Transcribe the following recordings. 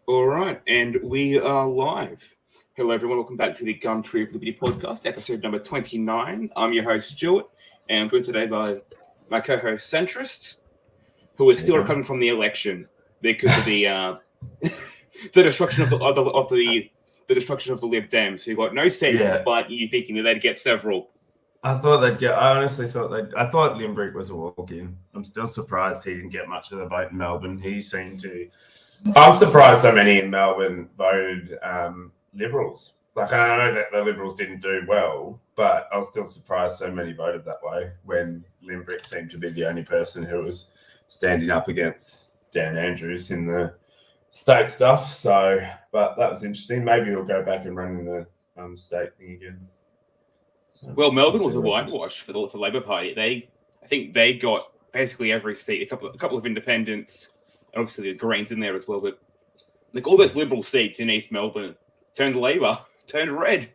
All right, and we are live. Hello, everyone. Welcome back to the Gumtree of Liberty podcast, episode number 29. I'm your host, Stuart, and I'm joined today by my co-host, Centrist, who is still recovering from the election because of the the destruction of the destruction of the Lib Dems, who got no seats despite you thinking that they'd get several. I honestly thought I thought Limbrick was a walk-in. I'm still surprised he didn't get much of the vote in Melbourne. I'm surprised so many in Melbourne voted Liberals. Like, I know that the Liberals didn't do well, but I was still surprised so many voted that way when Limbrick seemed to be the only person who was standing up against Dan Andrews in the state stuff. So, but that was interesting. Maybe he'll go back and run in the state thing again. Well, Melbourne was a whitewash for the Labor Party. I think they got basically every seat, a couple of independents, and obviously the Greens in there as well. But like all those Liberal seats in East Melbourne turned Labor, turned red.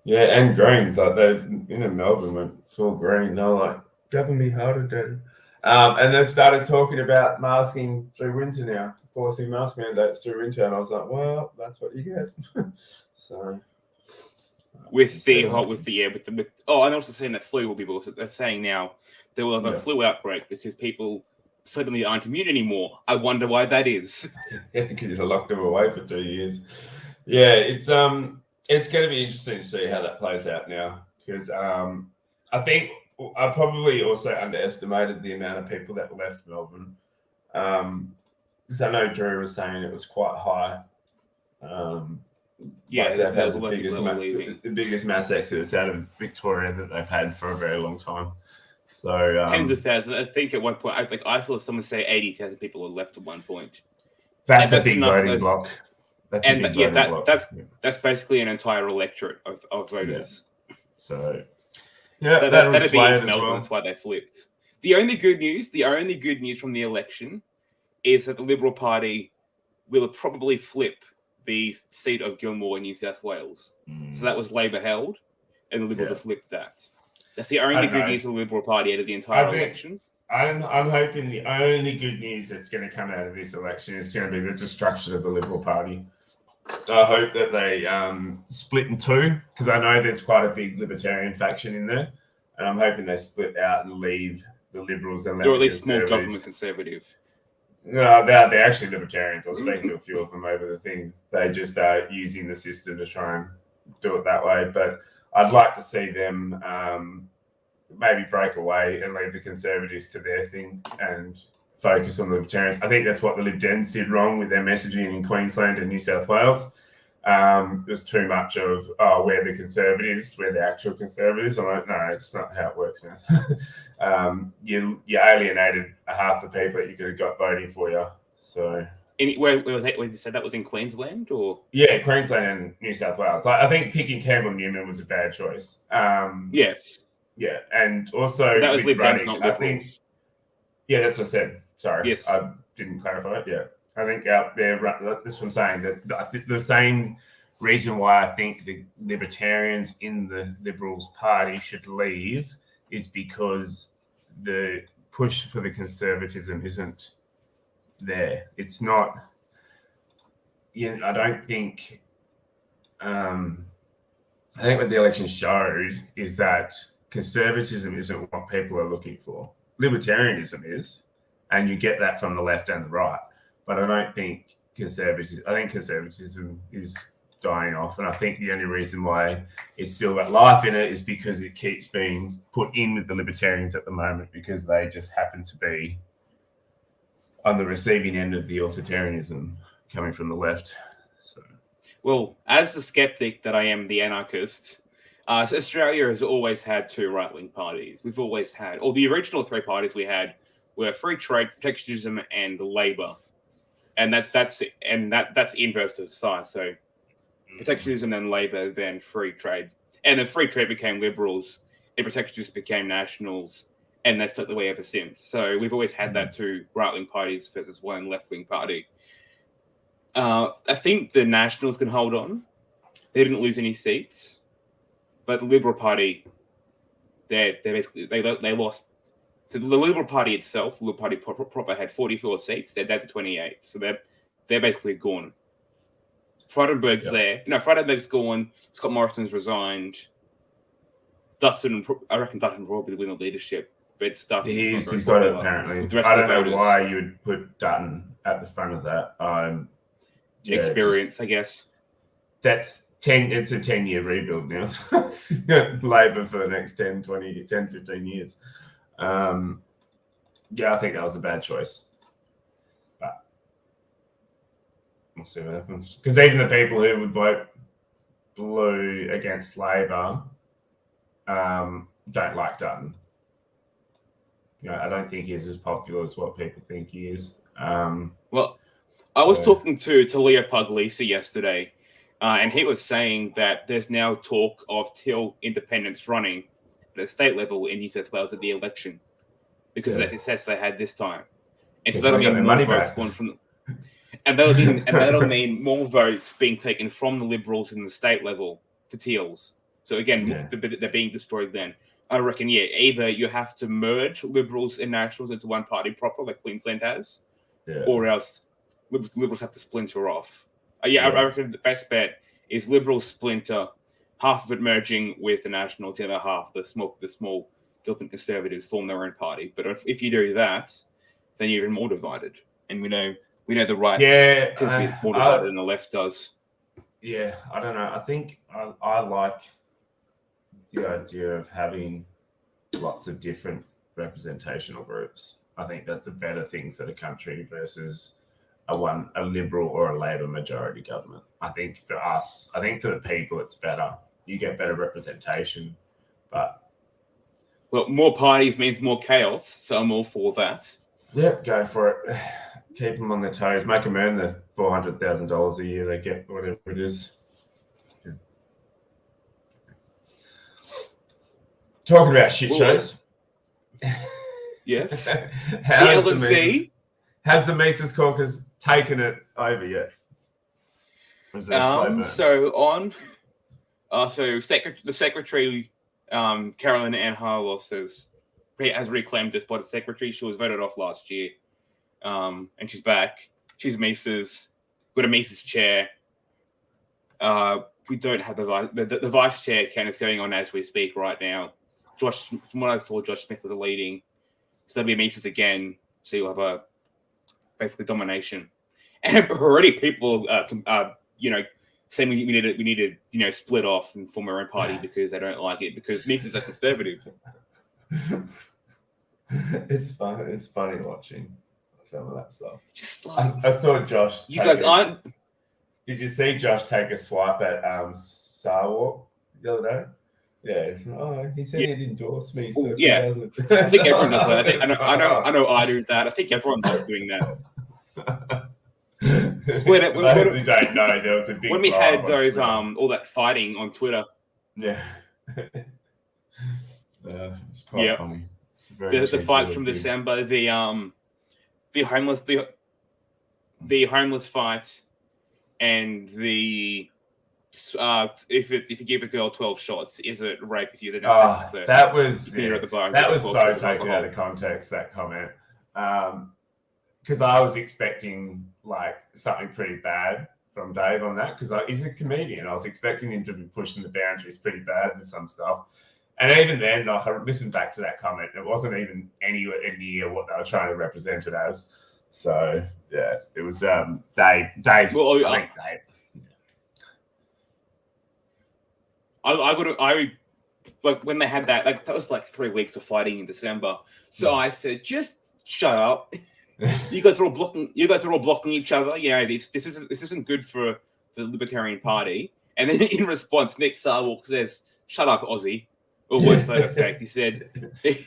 Yeah, and Green. Like they in Melbourne went full Green. They were like, govern me harder, Daddy. And they've started talking about masking through winter now, forcing mask mandates through winter. And I was like, well, that's what you get. So. And also saying that flu will be worse. They're saying now there will have a flu outbreak because people suddenly aren't immune anymore. I wonder why that is. Because you locked them away for 2 years. Yeah, it's going to be interesting to see how that plays out now because I think I probably also underestimated the amount of people that left Melbourne. Because I know Gerrie was saying it was quite high. They've had the biggest mass exodus out of Victoria that they've had for a very long time. So tens of thousands. I think at one point, I saw someone say 80,000 people were left at one point. That's a big voting block. That's basically an entire electorate of voters. Yeah. So that'd be East Melbourne. Well. That's why they flipped. The only good news from the election is that the Liberal Party will probably flip the seat of Gilmore in New South Wales. So that was Labor held, and the Liberals have flipped that. That's the only good news for the Liberal Party out of the entire election. I'm hoping the only good news that's going to come out of this election is going to be the destruction of the Liberal Party. I hope that they split in two, because I know there's quite a big libertarian faction in there, and I'm hoping they split out and leave the Liberals and or at least small government conservative. No, they're actually libertarians. I was speaking to a few of them over the thing. They just are using the system to try and do it that way. But I'd like to see them maybe break away and leave the Conservatives to their thing and focus on the Libertarians. I think that's what the Lib Dems did wrong with their messaging in Queensland and New South Wales. It was too much of, we're the Conservatives, we're the actual Conservatives. I'm like, no, it's not how it works, man. You alienated half the people that you could have got voting for you. So, where was that? Where you said that was in Queensland, or Queensland and New South Wales. I think picking Campbell Newman was a bad choice. Yes. Yeah, and also that was Lib Dems, not Liberals. That's what I said. Sorry, yes, I didn't clarify it. Yeah. I think out there, that's what I'm saying, that the same reason why I think the Libertarians in the Liberals Party should leave is because the push for the conservatism isn't there. It's not, I don't think, I think what the election showed is that conservatism isn't what people are looking for. Libertarianism is, and you get that from the left and the right. But I don't think conservatism is dying off. And I think the only reason why it's still got life in it is because it keeps being put in with the libertarians at the moment, because they just happen to be on the receiving end of the authoritarianism coming from the left. So, well, as the skeptic that I am, the anarchist, Australia has always had two right-wing parties. We've always had, or the original three parties we had were free trade, protectionism, and Labor. And that's inverse to size. So protectionism, then Labor, then free trade. And then free trade became Liberals, and protectionists became Nationals, and that's stuck the way ever since. So we've always had that two right-wing parties versus one left-wing party. I think the Nationals can hold on. They didn't lose any seats. But the Liberal Party, they lost. So the Liberal Party itself, the Liberal Party proper had 44 seats. They're down to 28. So they're basically gone. Frydenberg's there. No, Frydenberg's gone. Scott Morrison's resigned. Dutton, I reckon Dutton probably win the leadership. But Dutton he's got it apparently. I don't know why you would put Dutton at the front of that. Experience, I guess. That's 10. It's a 10-year rebuild now. Labor for the next 10, 15 years. I think that was a bad choice. But we'll see what happens. Because even the people who would vote blue against Labor don't like Dutton. I don't think he's as popular as what people think he is. Well, I was talking to Leo Puglisi yesterday, and he was saying that there's now talk of Teal independents running at a state level in New South Wales at the election because of the success they had this time. And so that'll mean more votes going from, and that'll mean more votes being taken from the Liberals in the state level to Teals. So again, they're being destroyed then. I reckon, either you have to merge Liberals and Nationals into one party proper, like Queensland has, or else Liberals have to splinter off. I reckon the best bet is Liberals splinter, half of it merging with the Nationals, the other half, the small Gilpin Conservatives, form their own party. But if you do that, then you're even more divided. And we know the right tends to be more divided than the left does. Yeah, I don't know. I think I like the idea of having lots of different representational groups. I think that's a better thing for the country versus a Liberal or a Labor majority government. I think for the people, it's better. You get better representation, but more parties means more chaos. So I'm all for that. Yep, go for it. Keep them on their toes. Make them earn the $400,000 a year they get, whatever it is. Talking about shit shows. Yes. Has the Mises Caucus taken it over yet? The secretary, Carolyn Ann Harlos, has reclaimed this spot as secretary. She was voted off last year, and she's back. She's Mises. Got a Mises chair. We don't have the vice chair. Ken is going on as we speak right now. From what I saw, Josh Smith was leading. So there'll be Mises again. So you'll have basically domination. And already people, saying we need to split off and form our own party because they don't like it because Mises are conservative. It's fun. It's funny watching some of that stuff. Just I saw Josh. You guys aren't. Did you see Josh take a swipe at Sarwalk the other day? Yeah, he said he'd endorse me. So I think everyone does that. I know I do that. I think everyone does doing that. Those who don't know, there was a big when we had those all that fighting on Twitter. Yeah, it's quite funny. It's the fights from December, the homeless fight, and the if you give a girl 12 shots, is it rape if you then that was so taken out of context, that comment. Because I was expecting like something pretty bad from Dave on that, because he's a comedian. I was expecting him to be pushing the boundaries pretty bad with some stuff. And even then, like, I listened back to that comment. It wasn't even anywhere near what they were trying to represent it as. So yeah, it was Dave. Well, I think Dave. I like when they had that, like that was like 3 weeks of fighting in December. So I said, just shut up. You guys are all blocking each other. This isn't good for the Libertarian Party. And then in response, Nick Sarwalk says, "Shut up, Aussie." Or worse to that effect. He said,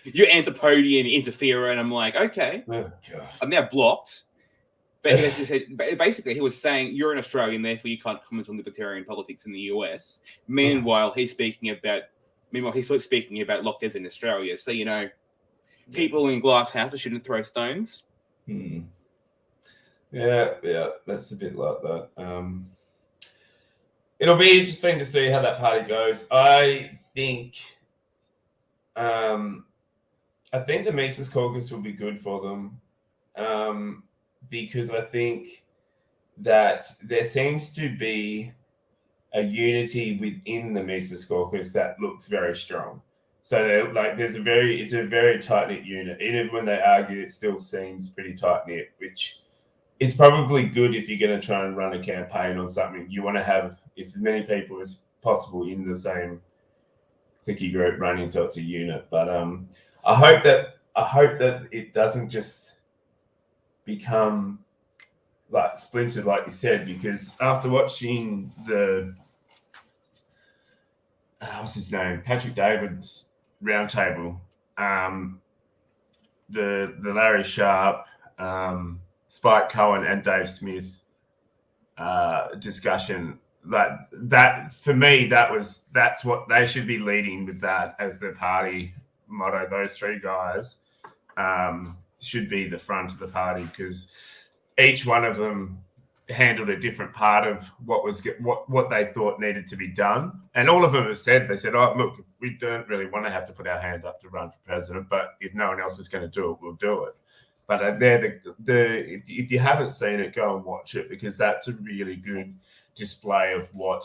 "You're antipodean interferer," and I'm like, okay, I'm now blocked. But he said, basically, he was saying, "You're an Australian, therefore you can't comment on libertarian politics in the US." Meanwhile, he's speaking about lockdowns in Australia. So people in glass houses shouldn't throw stones. Yeah, that's a bit like that. It'll be interesting to see how that party goes. I think the Mises Caucus will be good for them, because I think that there seems to be a unity within the Mises caucus that looks very strong. So it's a very tight knit unit. Even when they argue, it still seems pretty tight knit, which is probably good if you're going to try and run a campaign on something. You want to have as many people as possible in the same clicky group running, so it's a unit. But I hope that it doesn't just become like splintered, like you said, because after watching the what's his name, Patrick David's roundtable, the Larry Sharp, Spike Cohen, and Dave Smith discussion, that for me, that's what they should be leading with, that as their party motto. Those three guys should be the front of the party, because each one of them handled a different part of what they thought needed to be done. And all of them have said, oh, look, we don't really want to have to put our hand up to run for president, but if no one else is going to do it, we'll do it. But if you haven't seen it, go and watch it, because that's a really good display of what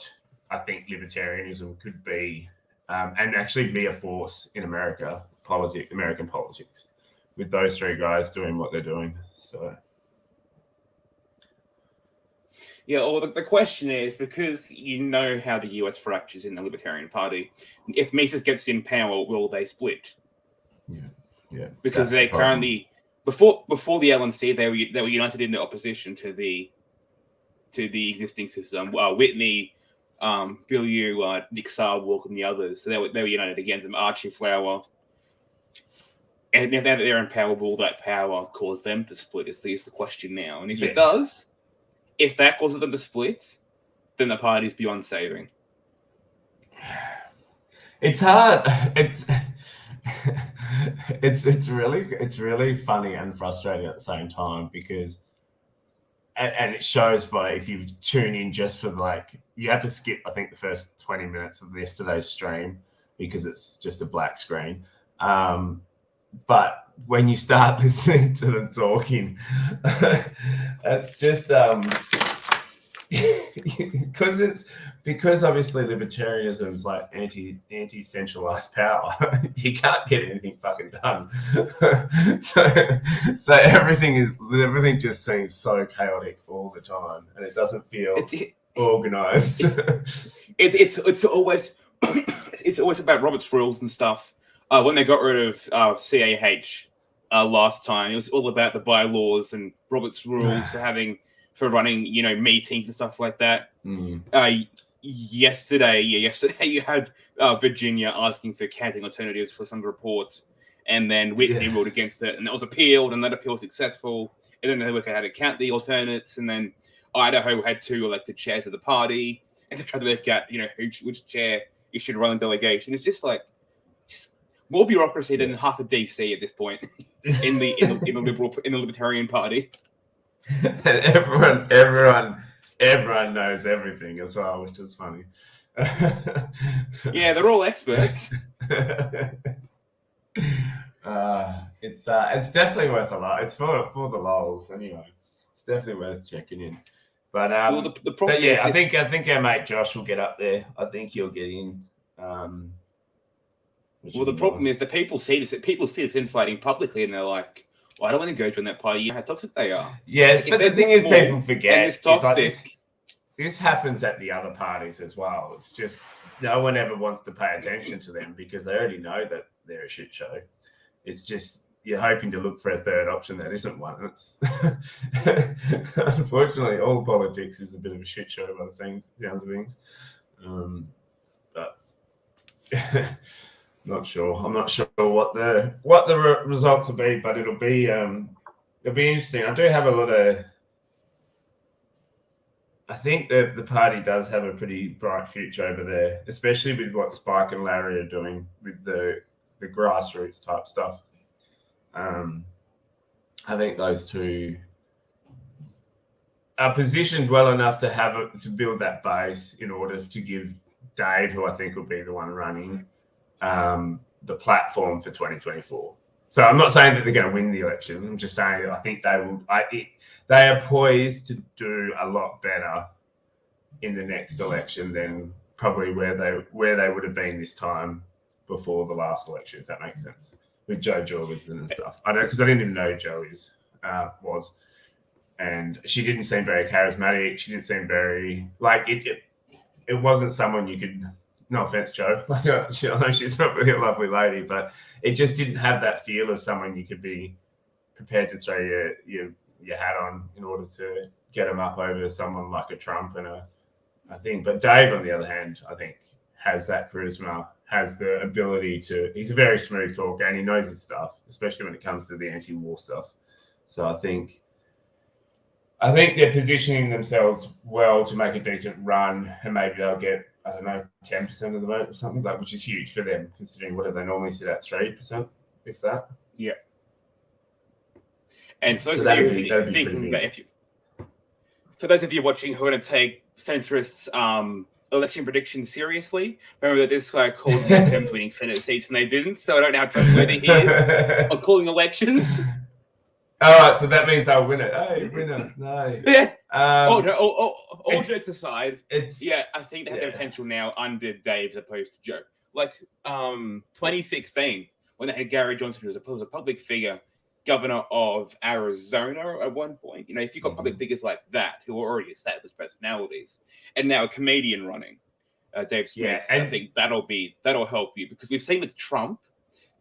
I think libertarianism could be, and actually be a force in American politics, with those three guys doing what they're doing. So. Yeah, or the question is, because you know how the US fractures in the Libertarian Party, if Mises gets in power, will they split? Yeah. Because they currently, before the LNC, they were united in the opposition to the existing system. Whitney, Bilyeu, Nick Sarwark, and the others. So they were united against them. Archie Flower. And now that they're in power, will that power cause them to split? Is the question now. And if it does, if that causes them to split, then the party's beyond saving. It's hard. It's really funny and frustrating at the same time, because, and it shows by, if you tune in just for you have to skip, I think, the first 20 minutes of yesterday's stream, because it's just a black screen. But when you start listening to them talking, it's just because obviously libertarianism is like anti-centralized power. You can't get anything fucking done. so everything just seems so chaotic all the time, and it doesn't feel organized. It's always it's always about Robert's rules and stuff. When they got rid of CAH last time, it was all about the bylaws and Robert's rules for running, meetings and stuff like that. Yesterday you had Virginia asking for counting alternatives for some reports, and then Whitney ruled against it, and that was appealed, and that appeal was successful. And then they worked out how to count the alternates, and then Idaho had 2 elected chairs of the party, and they tried to work out, which chair you should run the delegation. It's just more bureaucracy than half of DC at this point in the Libertarian Party. And everyone knows everything as well, which is funny. Yeah, they're all experts. It's definitely worth a lot. It's for the lols anyway. It's definitely worth checking in. But the problem is, I think our mate Josh will get up there. I think he'll get in. The problem is that people see this infighting publicly, and they're like, well, I don't want to go join that party. How toxic they are. Yes, but the thing is, people forget this happens at the other parties as well. It's just no one ever wants to pay attention to them, because they already know that they're a shit show. It's just you're hoping to look for a third option that isn't one. It's unfortunately, all politics is a bit of a shit show by the sounds of things. But not sure. I'm not sure what the results will be, but it'll be interesting. I do have a lot of. I think that the party does have a pretty bright future over there, especially with what Spike and Larry are doing with the grassroots type stuff. I think those two are positioned well enough to build that base in order to give Dave, who I think will be the one running, the platform for 2024. So I'm not saying that they're going to win the election. I'm just saying I think they will. They are poised to do a lot better in the next election than probably where they would have been this time before the last election, if that makes sense, with Joe Jorgensen and stuff. I don't, because I didn't even know who Joe was, and she didn't seem very charismatic. She didn't seem very like it. It wasn't someone you could. No offense, Joe. I know she's probably a lovely lady, but it just didn't have that feel of someone you could be prepared to throw your hat on in order to get him up over someone like a Trump and a thing. But Dave, on the other hand, I think has that charisma, has the ability to. He's a very smooth talker and he knows his stuff, especially when it comes to the anti-war stuff. So I think they're positioning themselves well to make a decent run, and maybe they'll get, I don't know, 10% of the vote or something, like, which is huge for them, considering what do they normally sit at, 3%, if that. Yeah. And for those So of you thinking that for those of you watching who are going to take centrists' election predictions seriously, remember that this guy called him winning Senate seats and they didn't, so I don't know how trustworthy he is on calling elections. All right, so that means they'll win it. Hey, winner, no. Yeah. All jokes aside, I think they have their yeah. potential now under Dave as opposed to Joe. Like 2016, when they had Gary Johnson, who was a public figure, governor of Arizona at one point. You know, if you've got public figures like that who are already established personalities, and now a comedian running, Dave Smith, I think that'll help you, because we've seen with Trump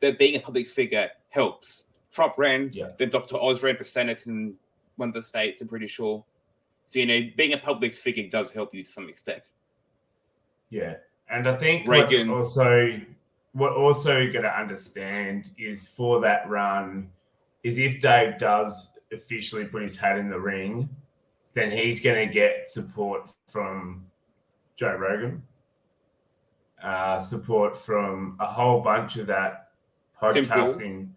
that being a public figure helps. Trump ran, then Dr. Oz ran for Senate in one of the states, I'm pretty sure. So, you know, being a public figure does help you to some extent. Yeah. And I think Reagan. What also you got to understand is for that run is if Dave does officially put his hat in the ring, then he's going to get support from Joe Rogan, support from a whole bunch of that podcasting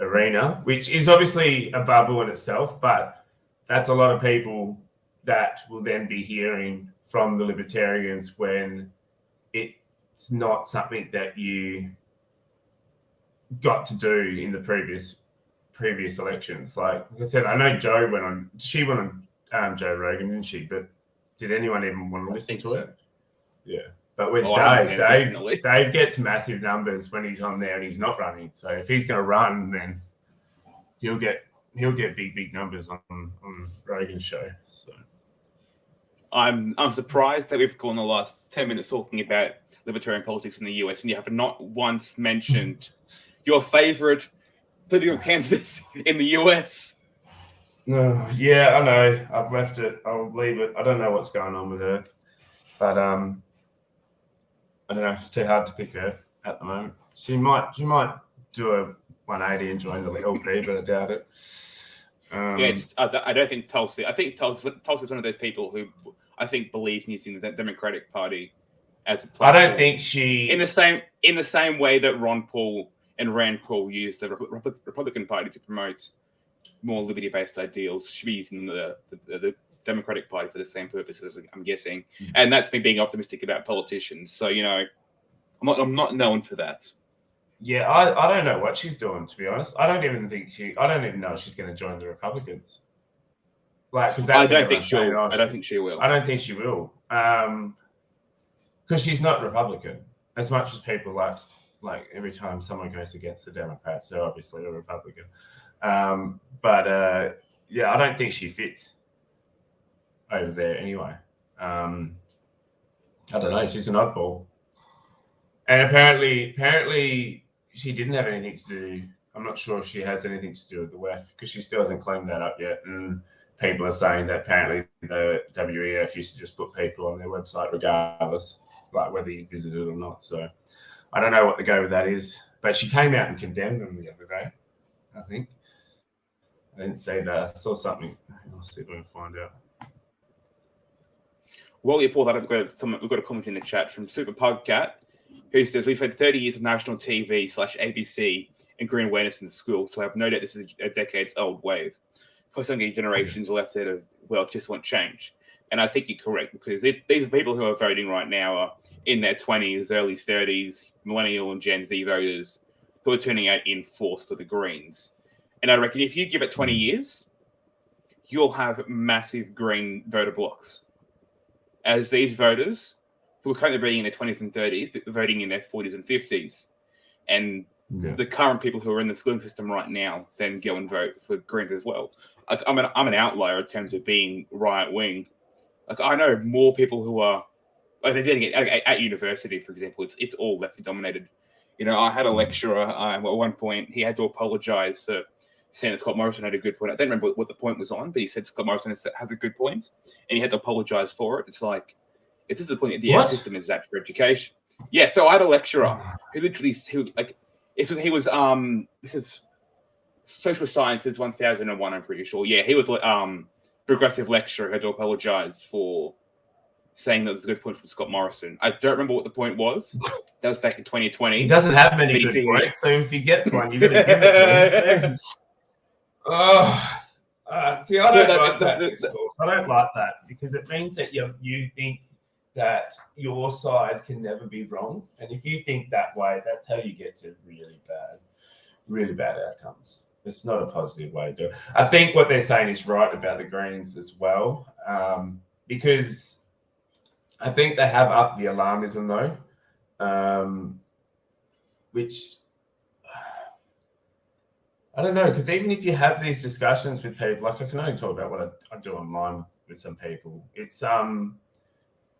arena, which is obviously a bubble in itself, but that's a lot of people that will then be hearing from the libertarians when it's not something that you got to do in the previous elections. Like I said, I know Joe went on Joe Rogan, didn't she? But did anyone even want to listen to it? Yeah. But with Dave gets massive numbers when he's on there and he's not running. So if he's going to run, then he'll get big numbers on Rogan's show. So I'm surprised that we've gone the last 10 minutes talking about libertarian politics in the US, and you have not once mentioned your favorite political candidate in the US. No, yeah, I know. I've left it. I'll leave it. I don't know what's going on with her, but I don't know. It's too hard to pick her at the moment. She might do a 180 and join the LP, but I doubt it. I don't think Tulsi. I think Tulsi is one of those people who I think believes in using the Democratic Party as a platform. I don't think she in the same way that Ron Paul and Rand Paul used the Republican Party to promote more liberty-based ideals. She'll be using the Democratic Party for the same purposes, I'm guessing, and that's me being optimistic about politicians. So, you know, I'm not known for that. Yeah, I don't know what she's doing, to be honest. I don't even know if she's going to join the Republicans. Like, because I don't think she will. I don't think she will. I don't think she will. Because she's not Republican. As much as people like every time someone goes against the Democrats, they're obviously a Republican. But I don't think she fits over there anyway. I don't know. She's an oddball. And apparently she didn't have anything to do. I'm not sure if she has anything to do with the WEF, because she still hasn't claimed that up yet. And people are saying that apparently the WEF used to just put people on their website regardless, like whether you visited or not. So I don't know what the go with that is. But she came out and condemned them the other day, I think. I didn't see that. I saw something. I'll see if I can find out. While you pull that up, we've got a comment in the chat from Super Pugcat, who says, we've had 30 years of national TV/ABC and green awareness in schools, so I have no doubt this is a decades-old wave. Plus, younger generations are left out of, just want change. And I think you're correct, because these are people who are voting right now are in their 20s, early 30s, millennial and Gen Z voters, who are turning out in force for the Greens. And I reckon if you give it 20 years, you'll have massive Green voter blocks. As these voters, who are currently voting in their 20s and 30s, but voting in their 40s and 50s, and the current people who are in the schooling system right now then go and vote for Greens as well. Like, I'm an outlier in terms of being right-wing. Like, I know more people who are, like, they're doing it at university, for example. It's all left dominated. You know, I had a lecturer at one point. He had to apologise for saying that Scott Morrison had a good point. I don't remember what the point was on, but he said Scott Morrison has a good point, and he had to apologise for it. It's like, this is the point that the system is that for education. Yeah, so I had a lecturer who literally, this is Social Sciences 1001, I'm pretty sure. Yeah, he was progressive lecturer who had to apologise for saying that was a good point from Scott Morrison. I don't remember what the point was. That was back in 2020. He doesn't have many good points, so if he gets one, you're going to give it to him. See, I don't like that. I don't like that because it means that you think that your side can never be wrong, and if you think that way, that's how you get to really bad outcomes. It's not a positive way to do it. I think what they're saying is right about the Greens as well, because I think they have upped the alarmism though, which I don't know, because even if you have these discussions with people, like I can only talk about what I do online with some people. It's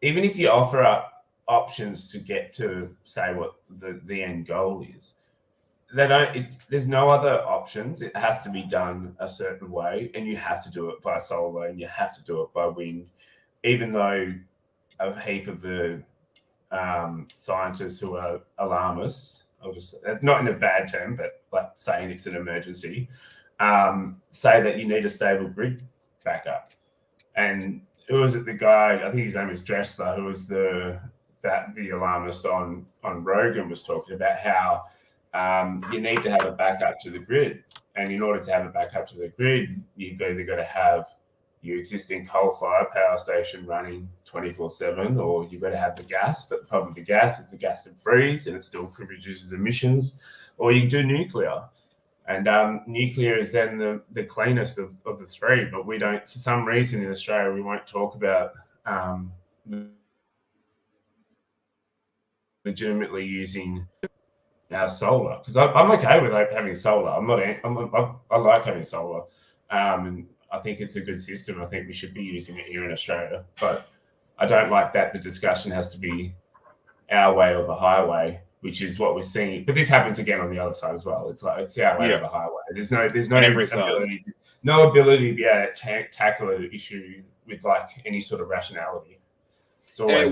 even if you offer up options to get to say what the end goal is, there's no other options. It has to be done a certain way, and you have to do it by solar, and you have to do it by wind, even though a heap of the scientists who are alarmists, not in a bad term, but like saying it's an emergency, say that you need a stable grid backup. And who was it? The guy, I think his name is Dressler, who was the alarmist on Rogan, was talking about how you need to have a backup to the grid. And in order to have a backup to the grid, you've either got to have your existing coal-fired power station running 24/7, or you've got to have the gas. But the problem with the gas is the gas can freeze and it still reduces emissions, or you can do nuclear. And nuclear is then the cleanest of the three, but we don't, for some reason in Australia, we won't talk about legitimately using our solar, because I'm okay with having solar. I like having solar, and I think it's a good system. I think we should be using it here in Australia, but I don't like that the discussion has to be our way or the highway, which is what we're seeing. But this happens again on the other side as well. It's like it's our way or the highway. There's no ability to be able to tackle an issue with like any sort of rationality. It's always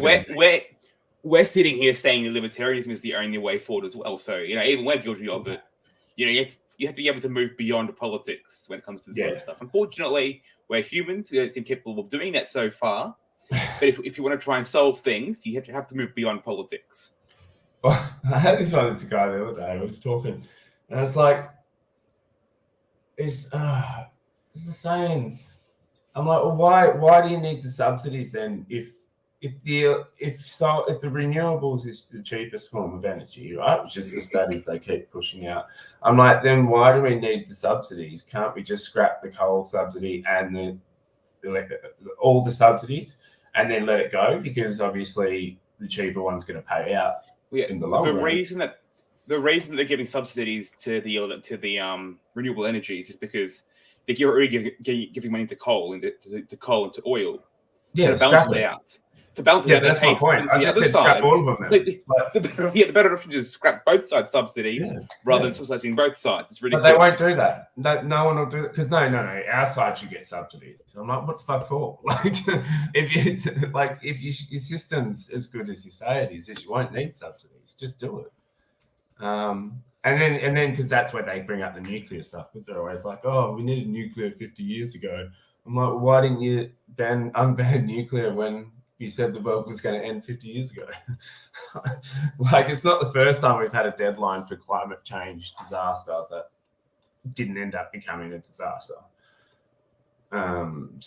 we're sitting here saying that libertarianism is the only way forward as well. So, even we're guilty of it. You have to be able to move beyond politics when it comes to this sort of stuff. Unfortunately, we're humans. We don't seem capable of doing that so far. But if you want to try and solve things, you have to move beyond politics. Well, I had this one with this guy the other day. I was talking, and it's like, it's saying, I'm like, well, why do you need the subsidies then? If the renewables is the cheapest form of energy, right? Which is the studies they keep pushing out. I'm like, then why do we need the subsidies? Can't we just scrap the coal subsidy and all the subsidies and then let it go? Because obviously the cheaper one's going to pay out. In the long run. The reason they're giving subsidies to the renewable energy is just because they're already giving money to coal and to oil. Yeah, to balance it out. To balance it out, that's my point. I just said scrap all of them. The better option is scrap both sides subsidies rather than subsidizing both sides. It's ridiculous. But they won't do that. No one will do that because no, our side should get subsidies. So I'm like, what the fuck for? If your system's as good as you say it is, you won't need subsidies. Just do it. And then because that's where they bring up the nuclear stuff, because they're always like, oh, we needed nuclear 50 years ago. I'm like, well, why didn't you unban nuclear when you said the world was going to end 50 years ago? It's not the first time we've had a deadline for climate change disaster that didn't end up becoming a disaster. And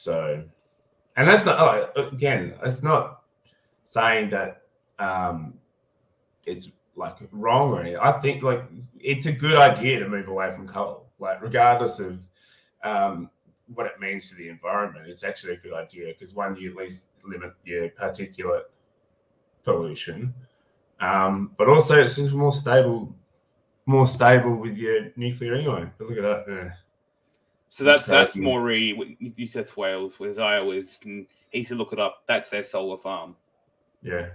that's not, again, it's not saying that it's like wrong or anything. I think like it's a good idea to move away from coal, like regardless of what it means to the environment. It's actually a good idea because one, you at least limit your particulate pollution, but also it's just more stable with your nuclear anyway. But look at that. Yeah. So that's Moree, New South Wales, where Zio is, and he said look it up. That's their solar farm. Yeah,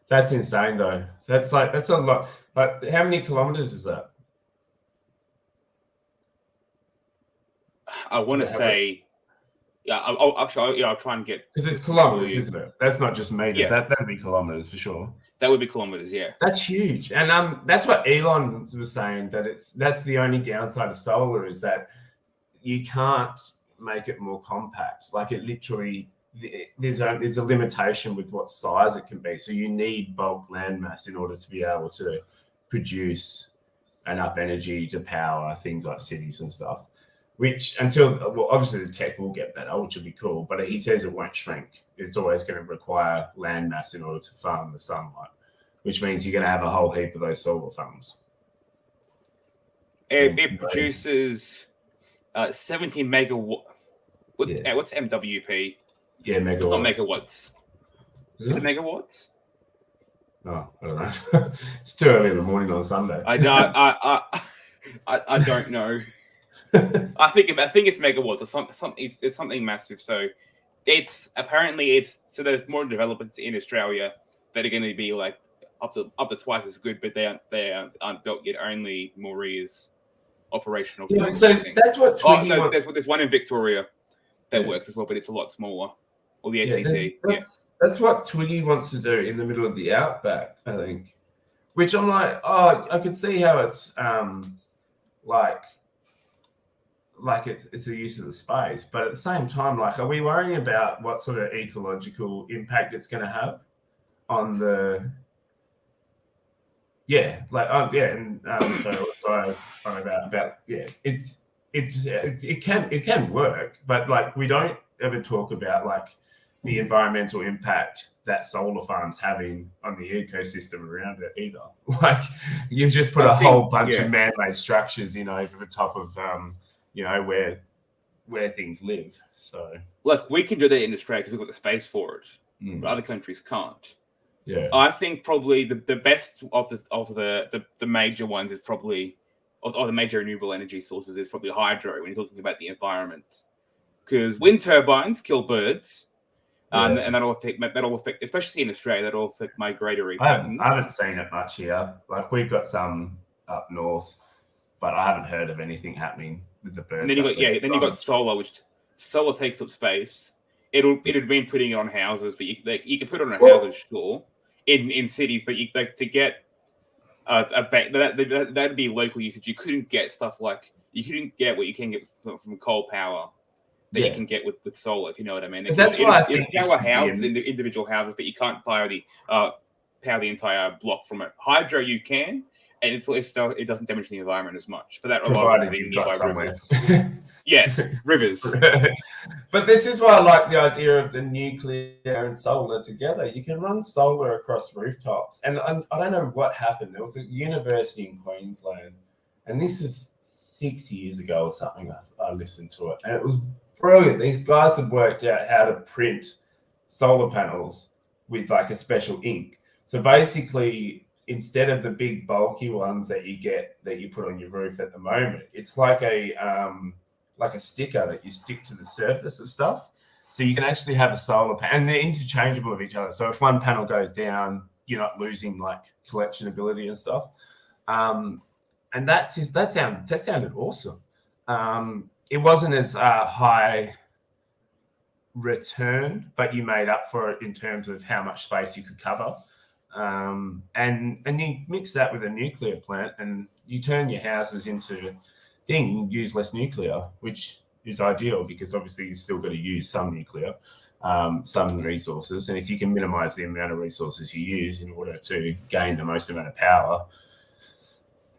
that's insane though. That's a lot. Like, how many kilometers is that? I want to say, I'll try and get, because it's kilometers, isn't it? That's not just meters. Yeah. That'd be kilometers for sure. That would be kilometers, yeah. That's huge, and that's what Elon was saying. That's the only downside of solar is that you can't make it more compact. Like it literally, there's a limitation with what size it can be. So you need bulk landmass in order to be able to produce enough energy to power things like cities and stuff. Which obviously the tech will get better, which will be cool. But he says it won't shrink. It's always going to require landmass in order to farm the sunlight, which means you're going to have a whole heap of those solar farms. It produces 70 megawatt. What's MWP? Yeah, megawatts. It's not megawatts. Is it megawatts? Oh, I don't know. It's too early in the morning on Sunday. I don't know. I think it's megawatts or something. It's something massive. So there's more developments in Australia that are going to be like up to twice as good, but they aren't built yet. Only Moree is operational. Yeah, so that's what Twiggy wants. There's one in Victoria that works as well, but it's a lot smaller. Or the ACT. That's what Twiggy wants to do in the middle of the outback, I think. Which I'm like, I could see how it's like it's a use of the space, but at the same time, like, are we worrying about what sort of ecological impact it's going to have on the? Yeah, like and so I was talking about it can work, but like we don't ever talk about like the environmental impact that solar farms having on the ecosystem around it either. Like you've just put a whole bunch of man-made structures in over the top of where things live. So look, we can do that in Australia because we've got the space for it, but other countries can't. Yeah, I think probably the best of the major ones is probably, or the major renewable energy sources is probably hydro when you're talking about the environment, because wind turbines kill birds, and that'll affect, especially in Australia, that'll affect migratory patterns. I haven't seen it much here. Like we've got some up north, but I haven't heard of anything happening with the birds. And then you got solar, which solar takes up space. It'd been putting it on houses, but you can put it on a house, sure, in cities, but to get that'd be local usage. You couldn't get stuff like what you can get from coal power that you can get with solar, if you know what I mean. That's why I think power houses, individual houses, but you can't power the entire block from it. Hydro you can, and it doesn't damage the environment as much. But that provided you've got somewhere. Yes, rivers. But this is why I like the idea of the nuclear and solar together. You can run solar across rooftops. And I don't know what happened. There was a university in Queensland, and this is 6 years ago or something. I listened to it, and it was brilliant. These guys had worked out how to print solar panels with like a special ink. So basically, instead of the big bulky ones that you put on your roof at the moment, it's like a sticker that you stick to the surface of stuff. So you can actually have a solar panel, and they're interchangeable with each other. So if one panel goes down, you're not losing like collectionability and stuff. And that sounded awesome. It wasn't as high return, but you made up for it in terms of how much space you could cover. And you mix that with a nuclear plant, and you turn your houses into thing, use less nuclear, which is ideal because obviously you've still got to use some nuclear, some resources. And if you can minimize the amount of resources you use in order to gain the most amount of power,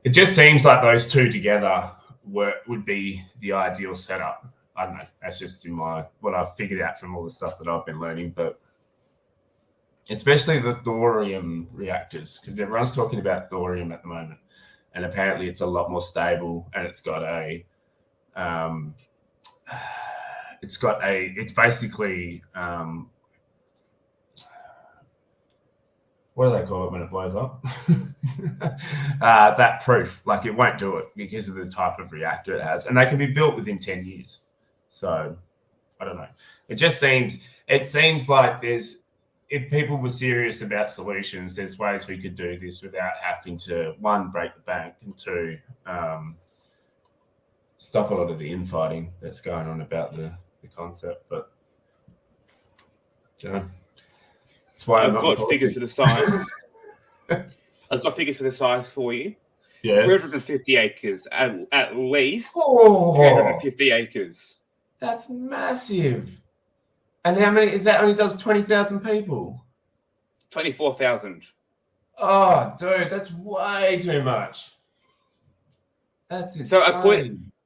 it just seems like those two together would be the ideal setup. I don't know. That's just what I've figured out from all the stuff that I've been learning. But especially the thorium reactors, because everyone's talking about thorium at the moment, and apparently it's a lot more stable, and it's basically what do they call it when it blows up? That proof, like it won't do it because of the type of reactor it has, and they can be built within 10 years. So I don't know. It seems like if people were serious about solutions, there's ways we could do this without having to, one, break the bank, and two, stop a lot of the infighting that's going on about the concept. But that's why I've got figures for the size. I've got figures for the size for you. Yeah, 350 acres, at least 350 acres. That's massive. And how many is that? Only does 20,000 people. 24,000. Oh, dude, that's way too much. That's insane. So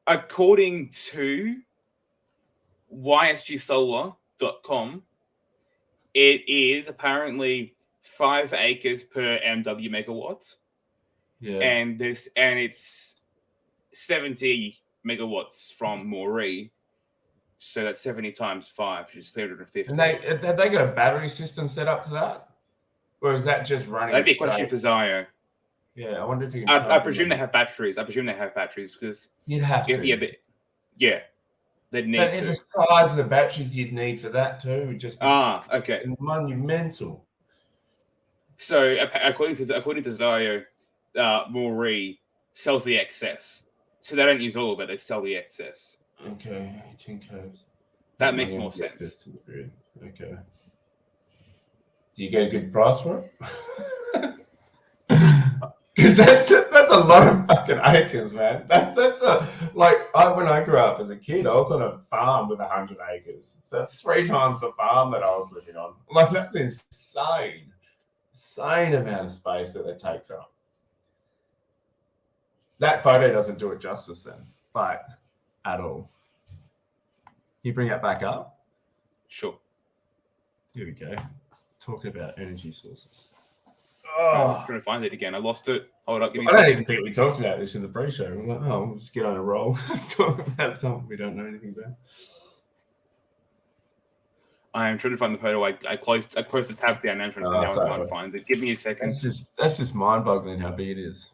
according to ysgsolar.com, it is apparently 5 acres per MW megawatt. Yeah. And it's 70 megawatts from Moree. So that's 70 times 5, which is 350. And have they got a battery system set up to that? Or is that just running? That'd be a question for Zio. Yeah, I wonder if you can. I presume they have batteries. because you'd have to. Yeah. They'd need but to. The size of the batteries you'd need for that too would just be okay. monumental. So according to Zio, Moree sells the excess. So they don't use all of it, they sell the excess. Okay, 18 codes. That makes more sense. Okay. Do you get a good price for it? Because that's a lot of fucking acres, man. That's when I grew up as a kid, I was on a farm with 100 acres. So that's 3 times the farm that I was living on. Like, that's insane. Insane amount of space that it takes up. That photo doesn't do it justice then, like, at all. Can you bring that back up? Sure. Here we go. Talking about energy sources. I'm trying to find it again. I lost it. Hold up. I don't even think we talked about this in the pre-show. We're like, we'll just get on a roll. Talk about something we don't know anything about. I am trying to find the photo. I closed the tab down and now I can't find it. Give me a second. That's just mind-boggling how big it is.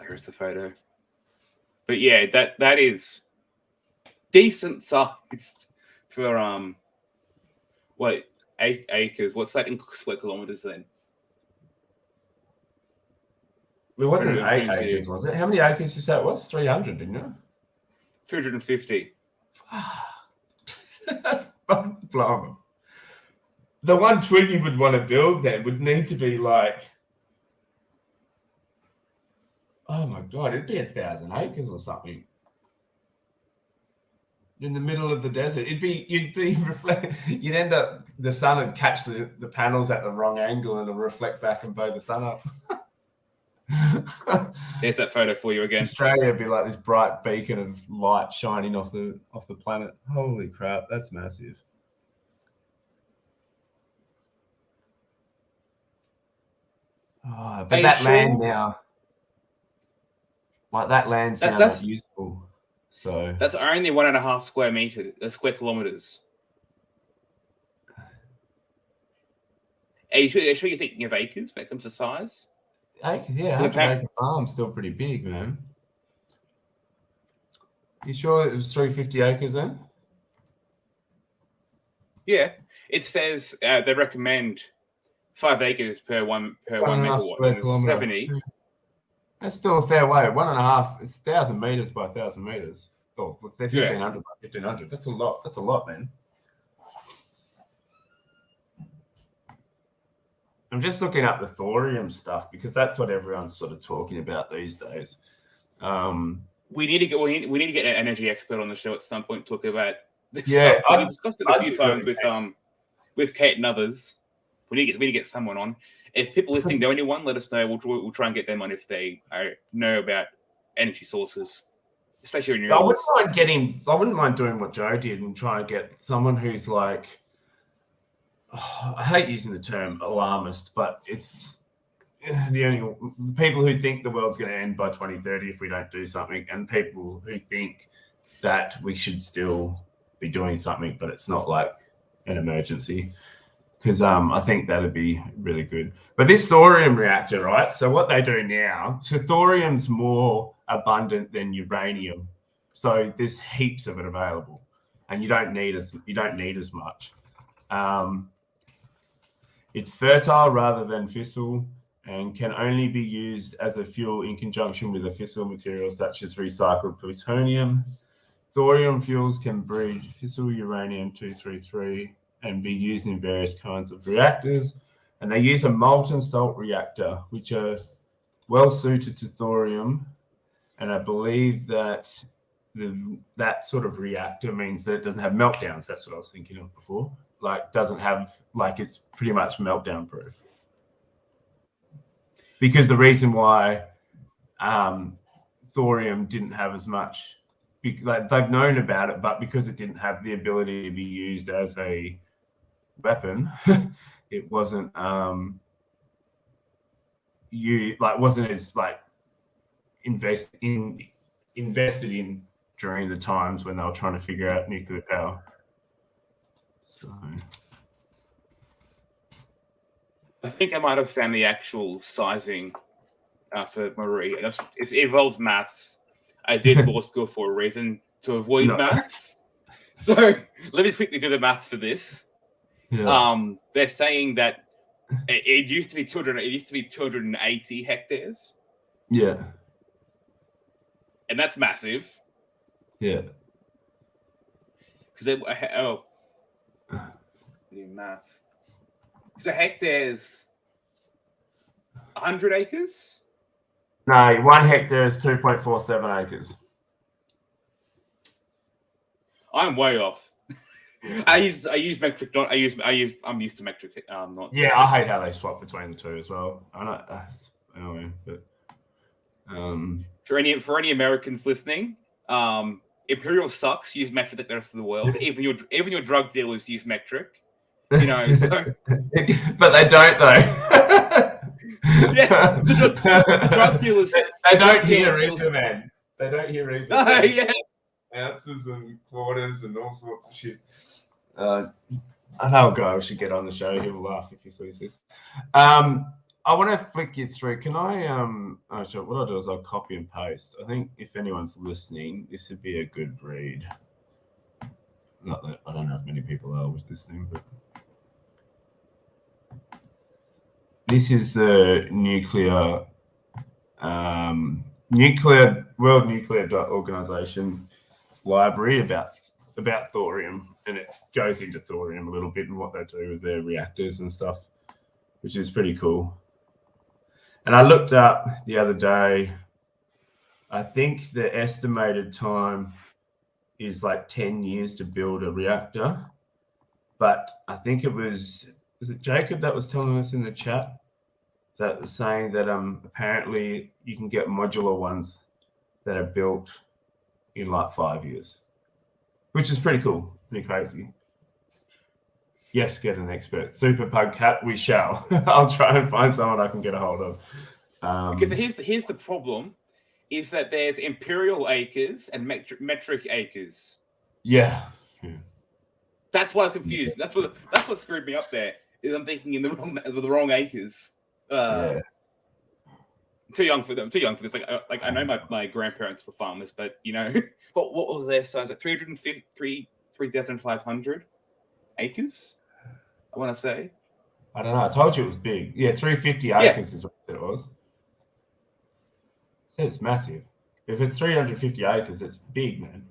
Here's the photo. But yeah, that is decent sized for 8 acres. What's that in square kilometers then? It wasn't 8 acres, was it? How many acres you say it was? 300, didn't you? 350. Blimey. The one twig you would want to build then would need to be like, oh my God, it'd be 1,000 acres or something. In the middle of the desert. You'd end up, the sun would catch the panels at the wrong angle and it'll reflect back and blow the sun up. There's that photo for you again. Australia would be like this bright beacon of light shining off the planet. Holy crap, that's massive. Oh, but that land now, like that land's now not usable. So that's only 1.5 square kilometers. Are you sure you're thinking of acres when it comes to size? Acres, yeah. 100-acre farm's still pretty big, man. You sure it was 350 acres then? Yeah, it says they recommend 5 acres per one megawatt. 70. That's still a fair way. 1.5. It's 1,000 meters by 1,000 meters. Oh, 1,500 by 1,500. That's a lot. That's a lot, man. I'm just looking up the thorium stuff because that's what everyone's sort of talking about these days. We need to get an energy expert on the show at some point to talk about this stuff. I've discussed it a few times with Kate and others. We need to get someone on. If people listening know anyone, let us know. We'll try and get them on if they know about energy sources. especially renewables. I wouldn't mind doing what Joe did and trying to get someone who's like, I hate using the term alarmist, but it's the people who think the world's going to end by 2030 if we don't do something, and people who think that we should still be doing something, but it's not like an emergency. Because I think that'd be really good. But this thorium reactor, right? So what they do now, so thorium's more abundant than uranium, so there's heaps of it available, and you don't need as much. It's fertile rather than fissile, and can only be used as a fuel in conjunction with a fissile material such as recycled plutonium. Thorium fuels can breed fissile uranium-233 and be used in various kinds of reactors. And they use a molten salt reactor, which are well suited to thorium. And I believe that that sort of reactor means that it doesn't have meltdowns. That's what I was thinking of before. Like, doesn't have, like, it's pretty much meltdown proof. Because the reason why thorium didn't have as much, like, they've known about it, but because it didn't have the ability to be used as a weapon, it wasn't wasn't as like invested in during the times when they were trying to figure out nuclear power. So I think I might have found the actual sizing for Marie. It involves maths. I did law school for a reason, to avoid maths. So let me quickly do the maths for this. Yeah. They're saying that it used to be 200. It used to be 280 hectares. Yeah. And that's massive. Yeah. Because maths. Because a hectare's 100 acres. No, 1 hectare is 2.47 acres. I'm way off. I'm used to metric. Not. Yeah, I hate how they swap between the two as well. I know, but for any Americans listening, Imperial sucks. Use metric like the rest of the world. Even your drug dealers use metric. You know, so. But they don't though. Yeah, the drug dealers. They don't hear either, man. They don't hear either. Yeah. Ounces and quarters and all sorts of shit. I know a guy who should get on the show. He will laugh if he sees this. I want to flick you through. Can I? Sure. What I'll do is I'll copy and paste. I think if anyone's listening, this would be a good read. Not that I don't know if many people are with this thing, but this is the World Nuclear Organization library about thorium, and it goes into thorium a little bit and what they do with their reactors and stuff, which is pretty cool. And I looked up the other day, I think the estimated time is like 10 years to build a reactor, but I think was it Jacob that was telling us in the chat that was saying that apparently you can get modular ones that are built in like 5 years, which is pretty cool, pretty crazy. Yes, get an expert. Super Pug Cat, we shall. I'll try and find someone I can get a hold of. Because here's the problem, is that there's imperial acres and metric acres. Yeah. That's why I'm confused. That's what screwed me up there. Is I'm thinking in the wrong acres. Yeah. Too young for this. Like I know my grandparents were farmers, but you know, what was their size? Like 3,500 acres. I want to say. I don't know. I told you it was big. Yeah, 350 acres is what I said it was. I said it's massive. If it's 350 acres, it's big, man.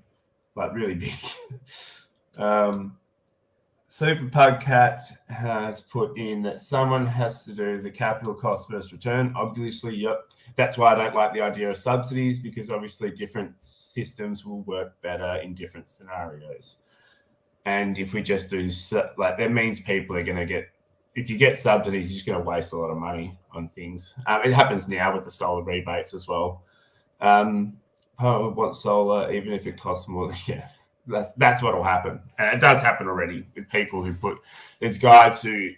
Like really big. Super Pug Cat has put in that someone has to do the capital cost versus return. Obviously, yep. That's why I don't like the idea of subsidies, because obviously different systems will work better in different scenarios. And if we just do that means people are going to get, if you get subsidies, you're just going to waste a lot of money on things. It happens now with the solar rebates as well. want solar, even if it costs more. That's what will happen, and it does happen already with people who put. There's guys who,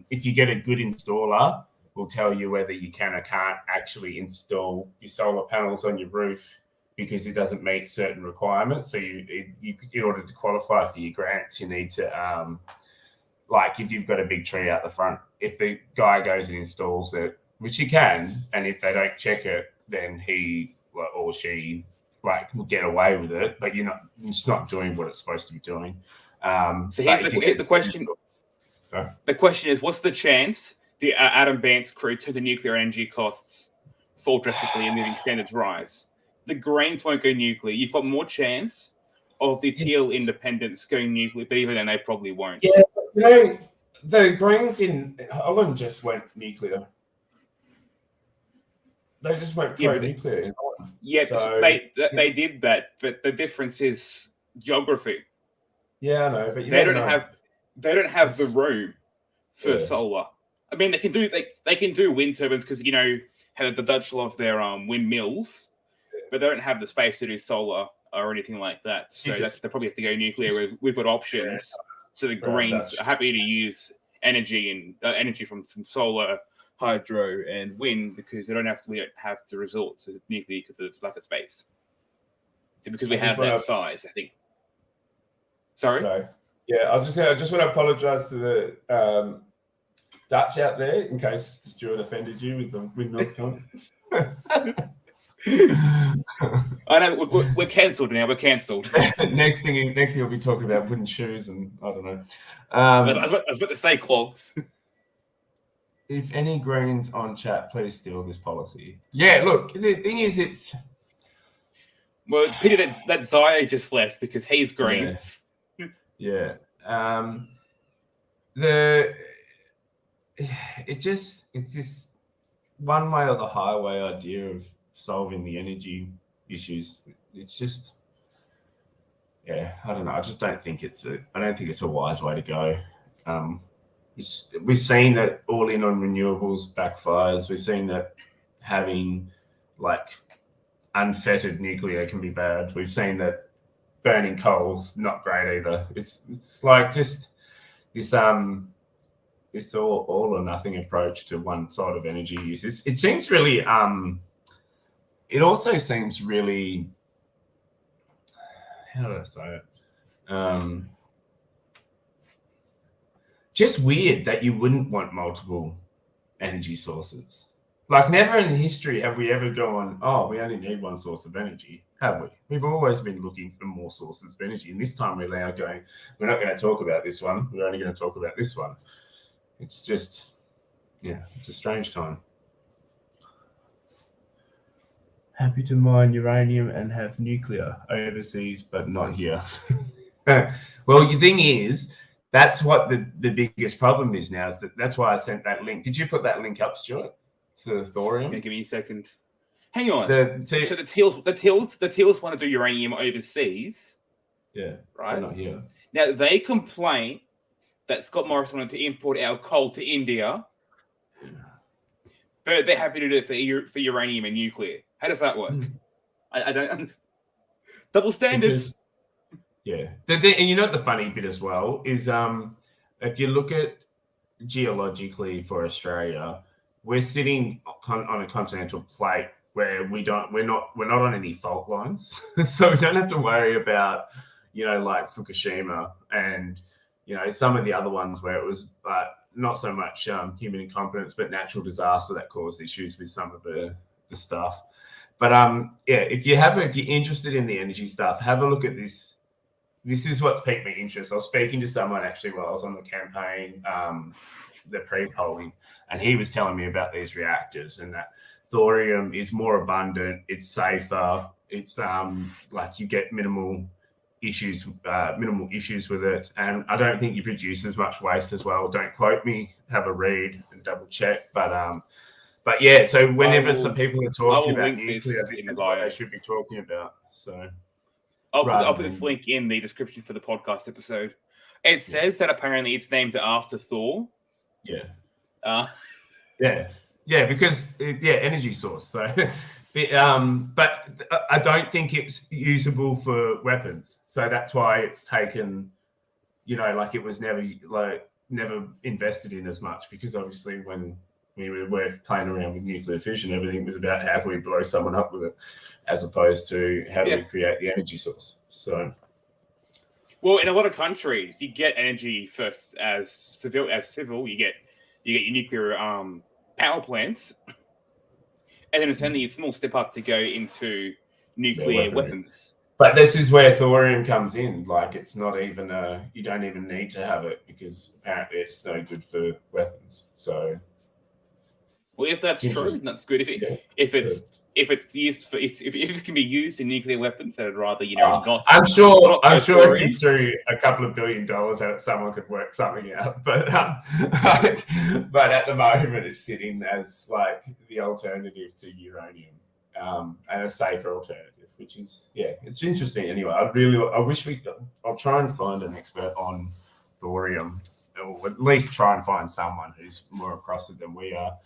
if you get a good installer, will tell you whether you can or can't actually install your solar panels on your roof because it doesn't meet certain requirements. So you in order to qualify for your grants, you need to, like if you've got a big tree out the front, if the guy goes and installs it, which he can, and if they don't check it, then he or she will get away with it, but it's not doing what it's supposed to be doing. So here's the question. Sorry? The question is, what's the chance the Adam Bandt's crew to the nuclear energy costs fall drastically and living standards rise? The Greens won't go nuclear. You've got more chance of the Teal independents going nuclear, but even then they probably won't. Yeah, the Greens in Holland just went nuclear. They just went pro-nuclear in Holland. Yeah, so, they did that, but the difference is geography. Yeah, I know, but they don't have the room for solar. I mean, they can do wind turbines because how the Dutch love their windmills, but they don't have the space to do solar or anything like that. So they probably have to go nuclear. We've got options. So the Greens are happy to use energy from solar, hydro, and wind because they don't have to resort to nuclear because of lack of space. So because we have that size, I think. Sorry? Yeah, I was just saying, I just want to apologise to the Dutch out there in case Stuart offended you with the windmills coming. I know we're cancelled now. We're cancelled. next thing we'll be talking about wooden shoes and I don't know. I was about to say clogs. If any Greens on chat, please steal this policy. Yeah, look, the thing is, it's pity that Zaya just left because he's Greens. Yeah. It's this one way or the highway idea of solving the energy issues. It's just, I don't know. I just don't think it's a wise way to go. We've seen that all in on renewables backfires. We've seen that having unfettered nuclear can be bad. We've seen that burning coal's not great either. It's like just this this all or nothing approach to one side of energy use. It seems really it also seems really, how do I say it? Just weird that you wouldn't want multiple energy sources. Never in history have we ever gone, we only need one source of energy, have we? We've always been looking for more sources of energy. And this time we're now going, we're not going to talk about this one. We're only going to talk about this one. It's just, it's a strange time. Happy to mine uranium and have nuclear overseas, but not here. Well, the thing is, that's what the biggest problem is now. That's why I sent that link. Did you put that link up, Stuart? To the thorium? Give me a second. Hang on. So the Teals want to do uranium overseas. Yeah. Right? Not here. Now they complain that Scott Morrison wanted to import our coal to India. Yeah. But they're happy to do it for uranium and nuclear. How does that work? I don't double standards. And you know what the funny bit as well is if you look at geologically for Australia, we're sitting on a continental plate where we're not on any fault lines, so we don't have to worry about like Fukushima and some of the other ones where it was not so much human incompetence but natural disaster that caused issues with some of the stuff. But if you're interested in the energy stuff, have a look at this. This is what's piqued my interest. I was speaking to someone actually while I was on the campaign, the pre-polling, and he was telling me about these reactors and that thorium is more abundant, it's safer, it's you get minimal issues with it, and I don't think you produce as much waste as well. Don't quote me, have a read and double check, but yeah. So whenever some people are talking about nuclear, this is what they should be talking about. So. I'll put this link in the description for the podcast episode. It says that apparently it's named after Thor. Yeah. Because energy source. So But I don't think it's usable for weapons. So that's why it's taken, like it was never invested in as much, because obviously when we were playing around with nuclear fission, everything was about how can we blow someone up with it, as opposed to how do we create the energy source. So, well, in a lot of countries, you get energy first as civil. You get your nuclear power plants, and then it's only a small step up to go into nuclear weapons. But this is where thorium comes in. Like, it's not even you don't even need to have it, because apparently it's no good for weapons. So, well, if that's true, that's good. If it's used for if it can be used in nuclear weapons, I'd rather not. I'm sure if you threw a couple of $1 billion at it, someone could work something out. But but at the moment, it's sitting as like the alternative to uranium, and a safer alternative. Which is, it's interesting. Anyway, I'll try and find an expert on thorium, or at least try and find someone who's more across it than we are,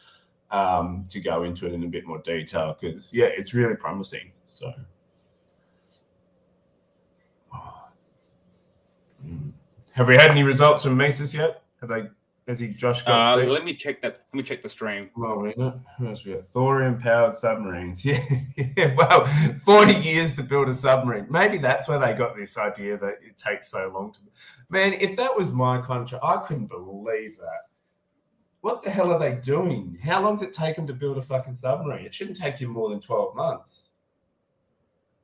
to go into it in a bit more detail, because it's really promising. So, have we had any results from Mises yet? Has Josh got? Let me check that. Let me check the stream. Well, we got thorium-powered submarines. Yeah. Well, 40 years to build a submarine. Maybe that's where they got this idea that it takes so long to. Man, if that was my contract, I couldn't believe that. What the hell are they doing? How long does it take them to build a fucking submarine? It shouldn't take you more than 12 months.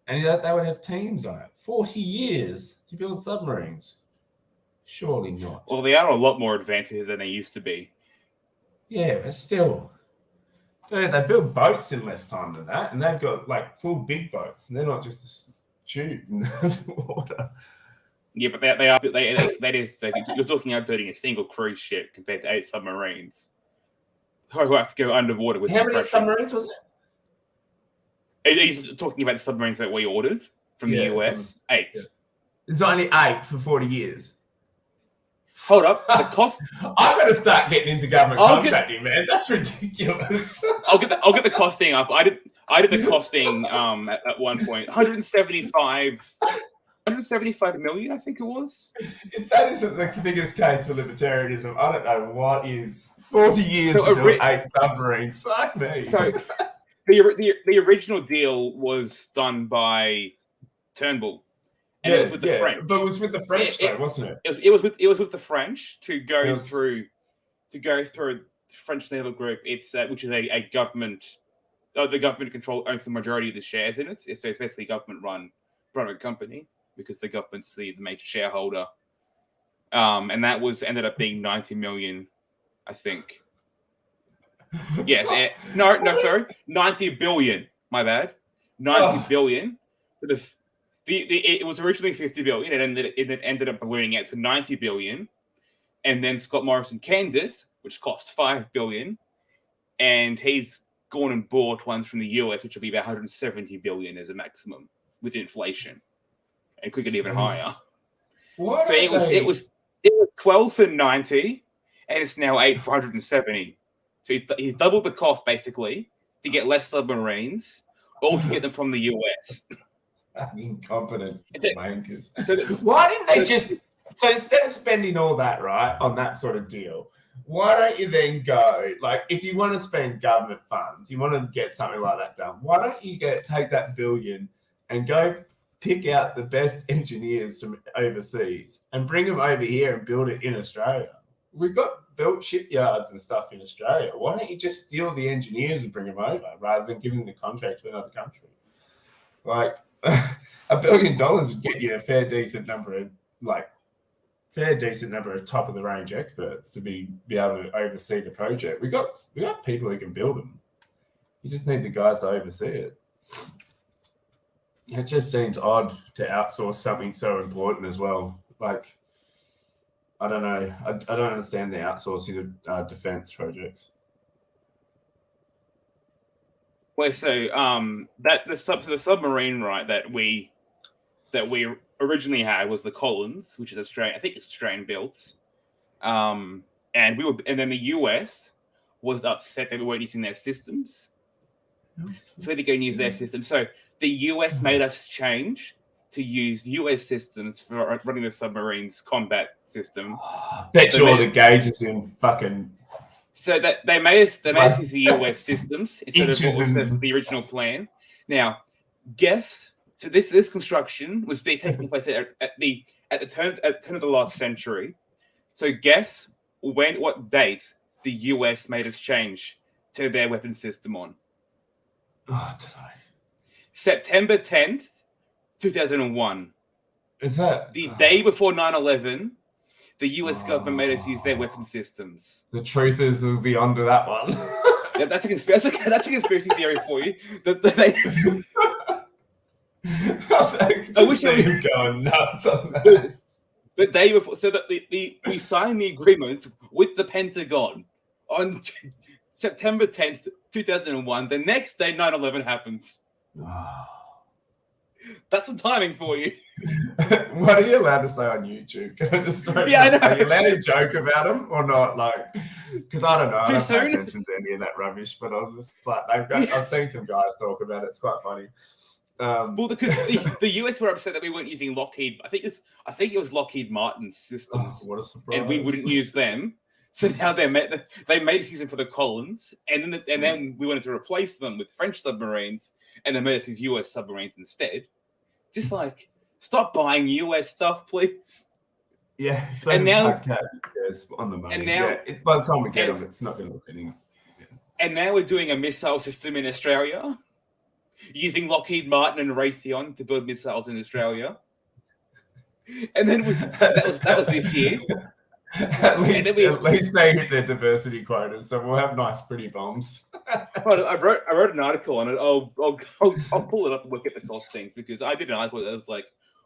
And they would have teams on it. 40 years to build submarines. Surely not. Well, they are a lot more advanced than they used to be. Yeah, but still. Dude, they build boats in less time than that, and they've got like full big boats, and they're not just a tube in the water. Yeah, but you're talking about building a single cruise ship compared to 8 submarines who have to go underwater with. How many submarines was it? Are you talking about the submarines that we ordered from the US? 8. Yeah. There's only 8 for 40 years. Hold up, the cost. I'm going to start getting into government contracting, man. That's ridiculous. I'll get the costing up. I did the costing at one point. 175 million, I think it was. If that isn't the biggest case for libertarianism, I don't know what is. 40 years to build 8 submarines. Fuck me. So the original deal was done by Turnbull. And it was with the French. But it was with the French, wasn't it? It was with the French to go through the French naval group. It's which is a government. The government control owns the majority of the shares in it. So it's basically government-run private company, because the government's the major shareholder. And that ended up being 90 million, I think. Yes. Sorry. 90 billion. My bad. 90 billion for the. It was originally 50 billion, and it ended up ballooning out to 90 billion. And then Scott Morrison Kansas, which cost 5 billion, and he's gone and bought ones from the US, which will be about 170 billion as a maximum with inflation, and could get even higher. What so it was 12 for 90, and it's now 8 for 170. So he's doubled the cost basically to get less submarines, or to get them from the US. Incompetent bankers. Why didn't they just? So instead of spending all that on that sort of deal, why don't you then go, like, if you want to spend government funds, you want to get something like that done, why don't you take that billion and go pick out the best engineers from overseas and bring them over here and build it in Australia? We've got built shipyards and stuff in Australia. Why don't you just steal the engineers and bring them over rather than giving the contract to another country? Like, $1 billion would get you a fair decent number of top of the range experts to be able to oversee the project. We got people who can build them. You just need the guys to oversee it. It just seems odd to outsource something so important as well. Like, I don't know. I don't understand the outsourcing of defense projects. Well, so the submarine, right, that we originally had was the Collins, which is Australian. I think it's Australian built. And then the US was upset that we weren't using their systems. So we had to go and use their system. So the US made us change to use US systems for running the submarine's combat system. Bet you all the gauges in fucking. So that they made us use the US systems instead of what was the original plan. Now, guess so this construction was taking place at the turn of the last century. So guess what date the US made us change to their weapon system on? Oh, today. September 10th, 2001. Is that the day before 9/11? The US government made us use their weapon systems. The truth is, we'll be onto that one. Yeah, that's a conspiracy theory for you. I wish I was going nuts on that. The day before, so that we signed the agreement with the Pentagon on September 10th, 2001. The next day, 9/11 happens. That's some timing for you. What are you allowed to say on YouTube? Can I just I know. Are you allowed to joke about them or not? Like, because I don't know. I don't soon? pay attention to any of that rubbish, but I was just like, I've seen some guys talk about it. It's quite funny. Well, because the US were upset that we weren't using Lockheed. I think it was Lockheed Martin's systems, what a surprise! And we wouldn't use them. So now they made us use them for the Collins, and then we wanted to replace them with French submarines, and they made us use US submarines instead. Just like, stop buying US stuff, please. Yeah. So and now, on the money. And now, by the time we get them, it's not going to look anything. Yeah. And now we're doing a missile system in Australia, using Lockheed Martin and Raytheon to build missiles in Australia. And then that was this year. At least they hit their diversity quotas, so we'll have nice, pretty bombs. Well, I wrote an article on it. I'll pull it up and look at the cost things, because I did an article that was like,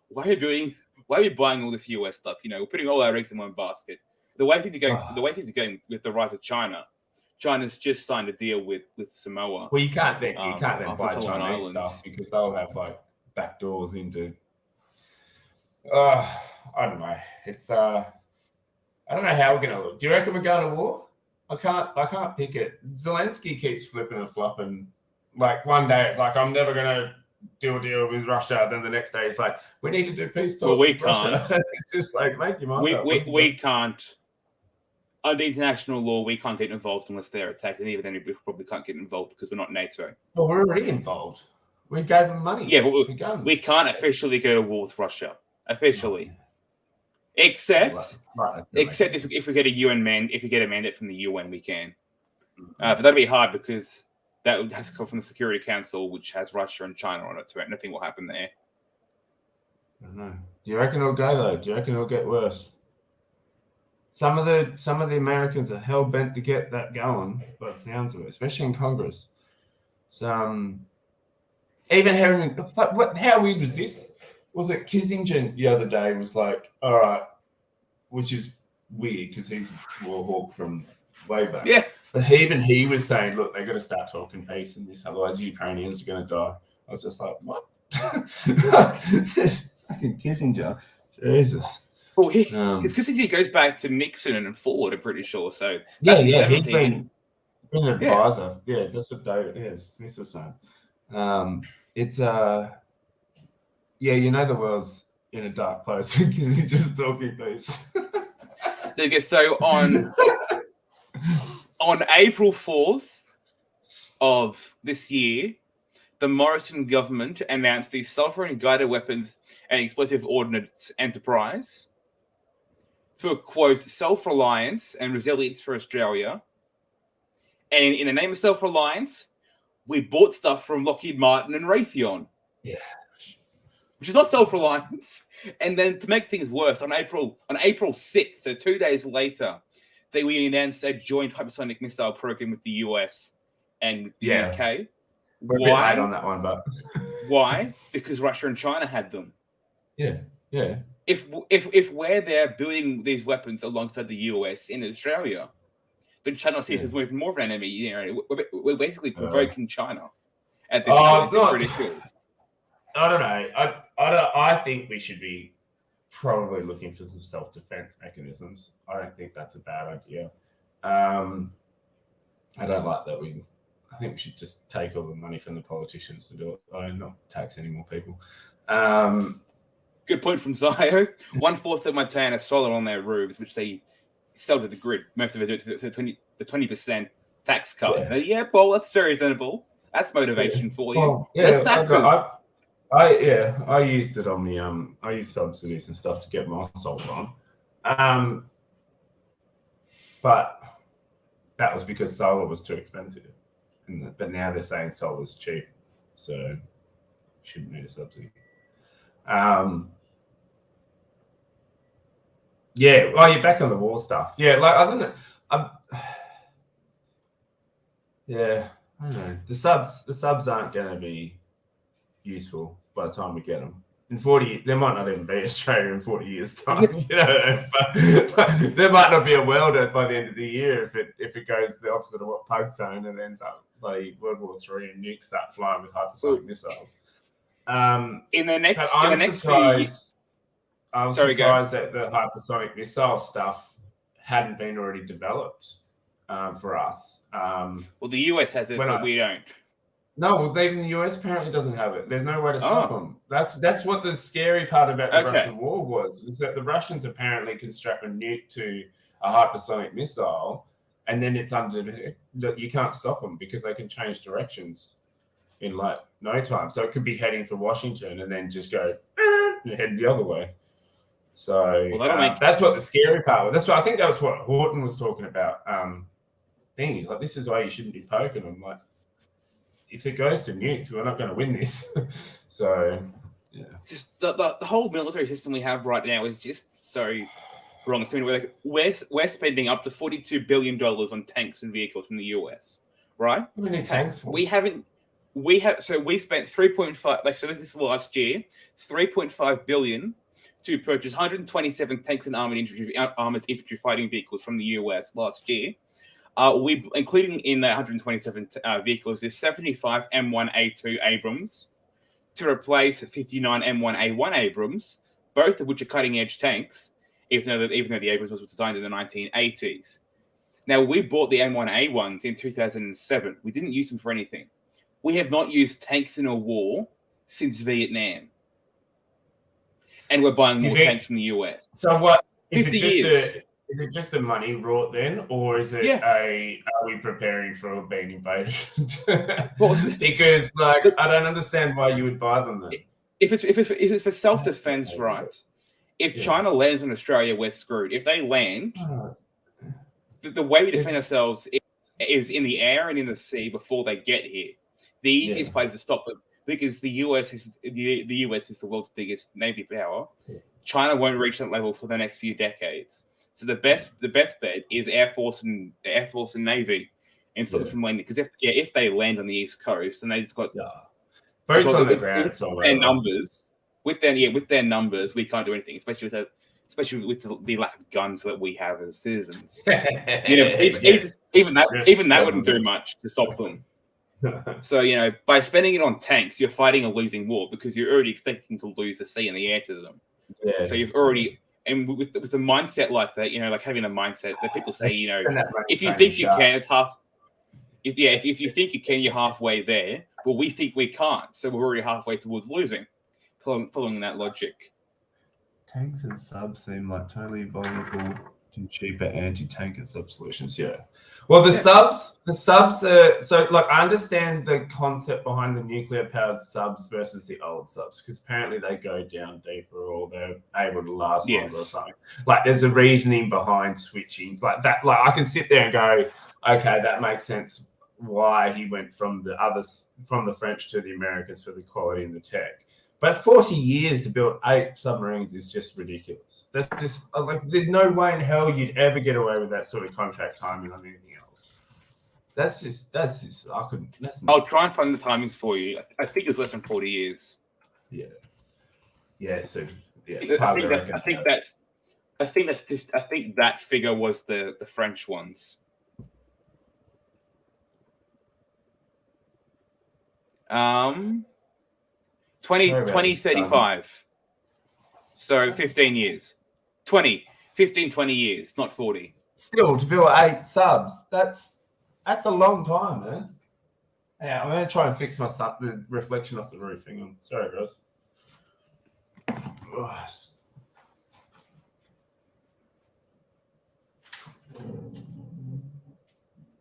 why are we buying all this US stuff? We're putting all our eggs in one basket. The way things are going with the rise of China. China's just signed a deal with Samoa. Well, you can't then buy Chinese stuff because they'll have like back doors into. I don't know. It's I don't know how we're gonna look. Do you reckon we're going to war? I can't pick it. Zelensky keeps flipping and flopping. Like one day it's like, I'm never gonna do a deal with Russia. Then the next day it's like, we need to do peace talks. Well, we with can't. Russia. It's just like, make your mind up. We can't. Under international law, we can't get involved unless they're attacked, and even then, we probably can't get involved because we're not NATO. Well, we're already involved. We gave them money. Yeah, but we can't officially go to war with Russia. Officially. Except if we get a mandate from the UN, we can. But that'll be hard because that has to come from the Security Council, which has Russia and China on it, so nothing will happen there. I don't know. Do you reckon it'll go though? Do you reckon it'll get worse? Some of the Americans are hell bent to get that going, by the sounds of it, especially in Congress. So even hearing how weird was this? Was it Kissinger the other day was like, all right, which is weird because he's a war hawk from way back. Yeah. But he was saying, look, they've got to start talking peace and this, otherwise Ukrainians are going to die. I was just like, what? Fucking Kissinger. Jesus. Well, it's Kissinger goes back to Nixon and Ford, I'm pretty sure. So he's been an advisor. Yeah, that's what David Smith was saying. It's the world's in a dark place because he's just talking peace. Okay, so on April 4th of this year, the Morrison government announced the Sovereign Guided Weapons and Explosive Ordnance Enterprise for, quote, self-reliance and resilience for Australia. And in the name of self-reliance, we bought stuff from Lockheed Martin and Raytheon. Yeah. Which is not self-reliance. And then to make things worse, on April 6th, so 2 days later, we announced a joint hypersonic missile program with the US and the UK. We're a bit late on that one, but why? Because Russia and China had them. Yeah. If we're there building these weapons alongside the US in Australia, then China sees us as more of an enemy. We're basically provoking China at this point. It's ridiculous. I don't know. I think we should be probably looking for some self-defense mechanisms. I don't think that's a bad idea. I don't like that I think we should just take all the money from the politicians to do it. Not tax any more people. Good point from Zio. 1/4 of my town has solar on their roofs, which they sell to the grid. Most of it do it for the 20% tax cut. Yeah, well, that's very reasonable. That's motivation for you. Well, less taxes. I used it on the I used subsidies and stuff to get my solar on. But that was because solar was too expensive. But now they're saying solar's cheap, so shouldn't need a subsidy. Yeah, you're back on the war stuff. Yeah, like I don't know. Yeah, I don't know. The subs aren't going to be useful by the time we get them. In 40, there might not even be Australia in 40 years' time. You know, but there might not be a welder by the end of the year if it goes the opposite of what Pug's saying and ends up like World War III and nukes start flying with hypersonic missiles. In the next surprised. I was surprised that the hypersonic missile stuff hadn't been already developed for us. Well, the US has it, but we don't. No, well, even the US apparently doesn't have it. There's no way to stop them. That's what the scary part about the Russian war was that the Russians apparently can strap a nuke to a hypersonic missile, and then it's you can't stop them because they can change directions in like no time. So it could be heading for Washington and then just go and head the other way. So that's what the scary part was. That's what I think that was what Horton was talking about. Things like this is why you shouldn't be poking them. Like if it goes to nukes, we're not going to win this. So yeah, just the whole military system we have right now is just so wrong. I mean, we're spending up to $42 billion on tanks and vehicles from the US, right? How many tanks? We spent 3.5. Like so, this is last year, 3.5 billion to purchase 127 tanks and armored infantry fighting vehicles from the US last year. We, including in the 127 vehicles, there's 75 M1A2 Abrams to replace 59 M1A1 Abrams, both of which are cutting-edge tanks, even though the Abrams was designed in the 1980s. Now, we bought the M1A1s in 2007. We didn't use them for anything. We have not used tanks in a war since Vietnam. And we're buying more tanks from the US. So what? 50 years. Is it just the money brought then, or is it are we preparing for being invaded? Because I don't understand why you would buy them then. If it's for self-defense, right? If China lands on Australia, we're screwed. If they land, the way we defend ourselves is in the air and in the sea before they get here. The easiest place to stop them, because the US is the world's biggest navy power. China won't reach that level for the next few decades. So the best bet is Air Force and Navy instead of from landing, because if they land on the East Coast and they just got boots on the ground, with their numbers, we can't do anything, especially with the lack of guns that we have as citizens. Even that wouldn't do much to stop them. So by spending it on tanks, you're fighting a losing war because you're already expecting to lose the sea and the air to them. So you've already. And with the mindset like that, like having a mindset that people say, if you think you can, it's half. If you think you can, you're halfway there. Well, we think we can't, so we're already halfway towards losing. Following that logic. Tanks and subs seem like totally vulnerable to cheaper anti-tank and sub solutions. Yeah. Well, the subs are I understand the concept behind the nuclear-powered subs versus the old subs, because apparently they go down deeper or they're able to last longer or something. Like there's a reasoning behind switching like that. Like I can sit there and go, okay, that makes sense why he went from the French to the Americans for the quality and the tech. But 40 years to build 8 submarines is just ridiculous. That's just there's no way in hell you'd ever get away with that sort of contract timing on anything else. That's just I couldn't. I'll try and find the timings for you. I think it's less than 40 years. Yeah. So I think that figure was the French ones. 2035. So 15 years. 20 years, not 40. Still, to build 8 subs, that's a long time, man. Yeah, I'm gonna try and fix the reflection off the roof. Hang on. Sorry, guys.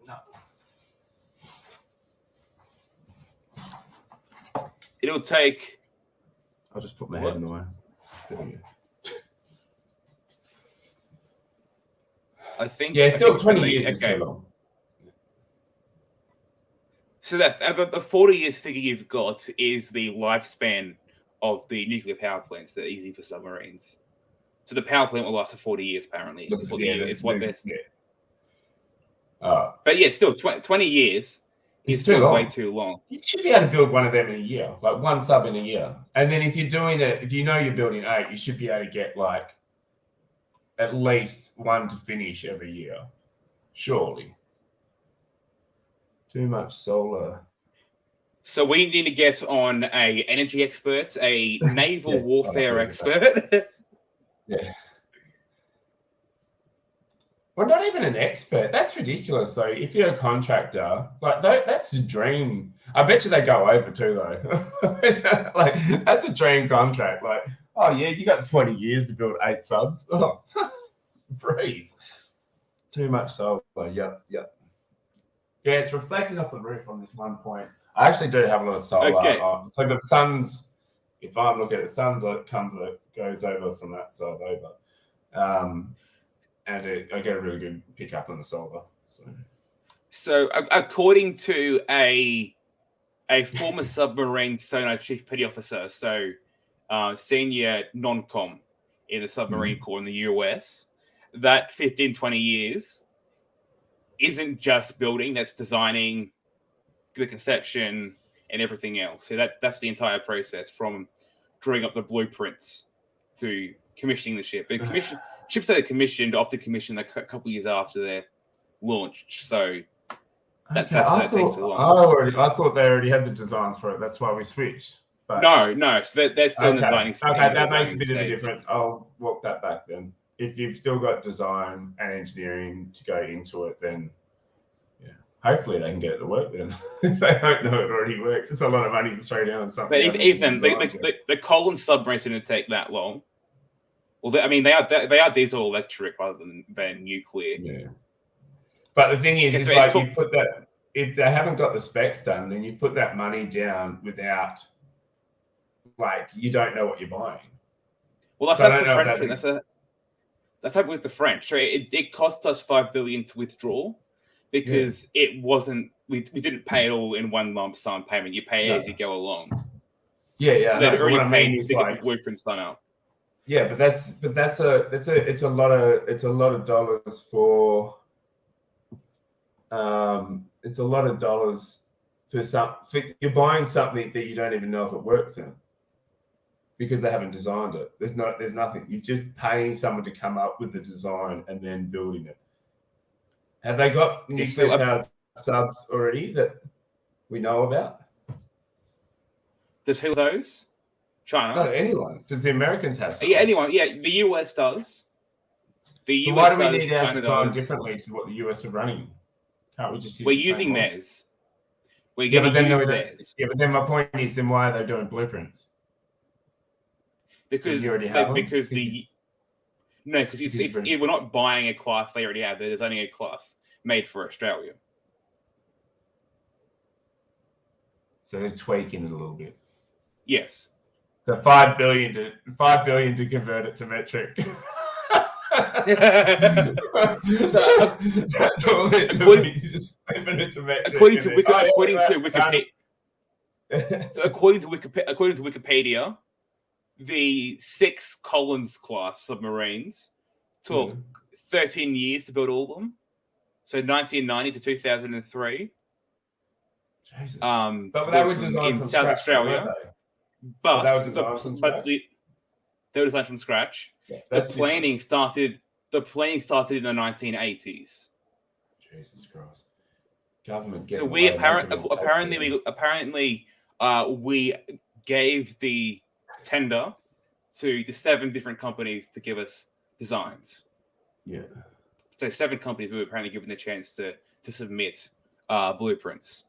No. It'll take. I'll just put my head in the way. I think. Yeah, still 20 years is too long. So that the 40 years figure you've got is the lifespan of the nuclear power plants that are using for submarines. So the power plant will last for 40 years, apparently. But yeah, still 20 years is still way too long. You should be able to build one of them in a year, like one sub in a year. And then if you're doing it, if you know you're building 8, you should be able to get like at least one to finish every year. Surely. Too much solar. So we need to get on a energy expert, a naval warfare expert. Yeah. Well, not even an expert. That's ridiculous, though. If you're a contractor, like that's a dream. I bet you they go over too, though. Like that's a dream contract. Like, oh yeah, you got 20 years to build 8 subs. Oh, breeze. Too much solar. Yep. Yeah, it's reflecting off the roof on this one point. I actually do have a lot of solar. Okay. So the sun's, if I'm looking at the sun's, goes over from that side over. And I get a really good pickup on the solar. So according to a former submarine sonar chief petty officer, so senior non-com in the submarine corps in the US, that 15, 20 years isn't just building, that's designing, the conception, and everything else. So that's the entire process from drawing up the blueprints to commissioning the ship. And ships that are commissioned often commissioned a couple of years after they're launched. So that takes so long. I thought they already had the designs for it. That's why we switched. But no. So they're still in the designing stage. Okay, that makes a bit of a difference. I'll walk that back then. If you've still got design and engineering to go into it, then yeah, hopefully they can get it to work then. If they don't know it already works, it's a lot of money to throw down on something. But even the Collins submarines didn't take that long. Well, they are diesel electric rather than nuclear. Yeah. But the thing is, it's like you put that, if they haven't got the specs done, then you put that money down without, like, you don't know what you're buying. Well, that's the French thing. That's happened with the French. So it cost us $5 billion to withdraw because it wasn't. We didn't pay it all in one lump sum payment. You pay it as you go along. Yeah. So they'd already paid to get the blueprints done out. Yeah, but it's a lot of dollars for. It's a lot of dollars for you're buying something that you don't even know if it works then. Because they haven't designed it. There's nothing. You're just paying someone to come up with the design and then building it. Have they got nuclear powered subs already that we know about? There's who are those? China? No, anyone. Because the Americans have some. Yeah, anyone. Yeah, the US does. So why do we need our design differently to what the US are running? Can't we just use We're using theirs. We're going to use theirs. Yeah, but then my point is, then why are they doing blueprints? Because you already have because we're not buying a class they already have. There's only a class made for Australia. So they're tweaking it a little bit. Yes. So $5 billion to convert it to metric. That's all they're doing. Just flipping it to metric. According to Wikipedia, the 6 Collins class submarines took 13 years to build all of them. So 1990 to 2003. Jesus. But they were designed from South Australia. But they were designed from scratch. They were designed from scratch. Yeah, the planning started in the 1980s. Jesus Christ. Government. So we apparently we gave the tender to the 7 different companies to give us designs. Yeah. So 7 companies we were apparently given the chance to submit blueprints.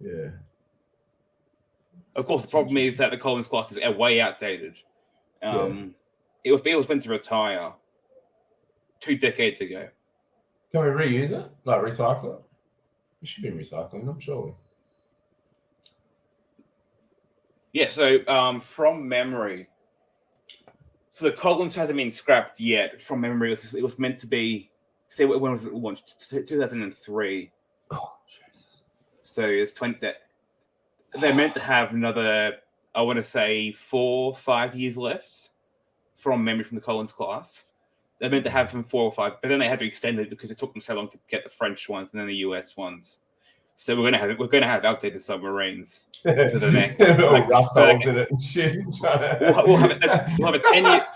Yeah. Of course, the problem is that the Collins class is way outdated. It was meant to retire 2 decades ago. Can we reuse it? Like recycle it? We should be recycling them, surely. Yeah, so from memory, so the Collins hasn't been scrapped yet. From memory, it was meant to be. Say when was it launched? 2003. Oh, Jesus. So it's 20. They're meant to have another, I want to say, 4 or 5 years left. From memory, from the Collins class, they're meant to have them 4 or 5, but then they had to extend it because it took them so long to get the French ones and then the US ones. So we're gonna have outdated submarines for the next. Rust holes in it and shit. We'll have a 10-year.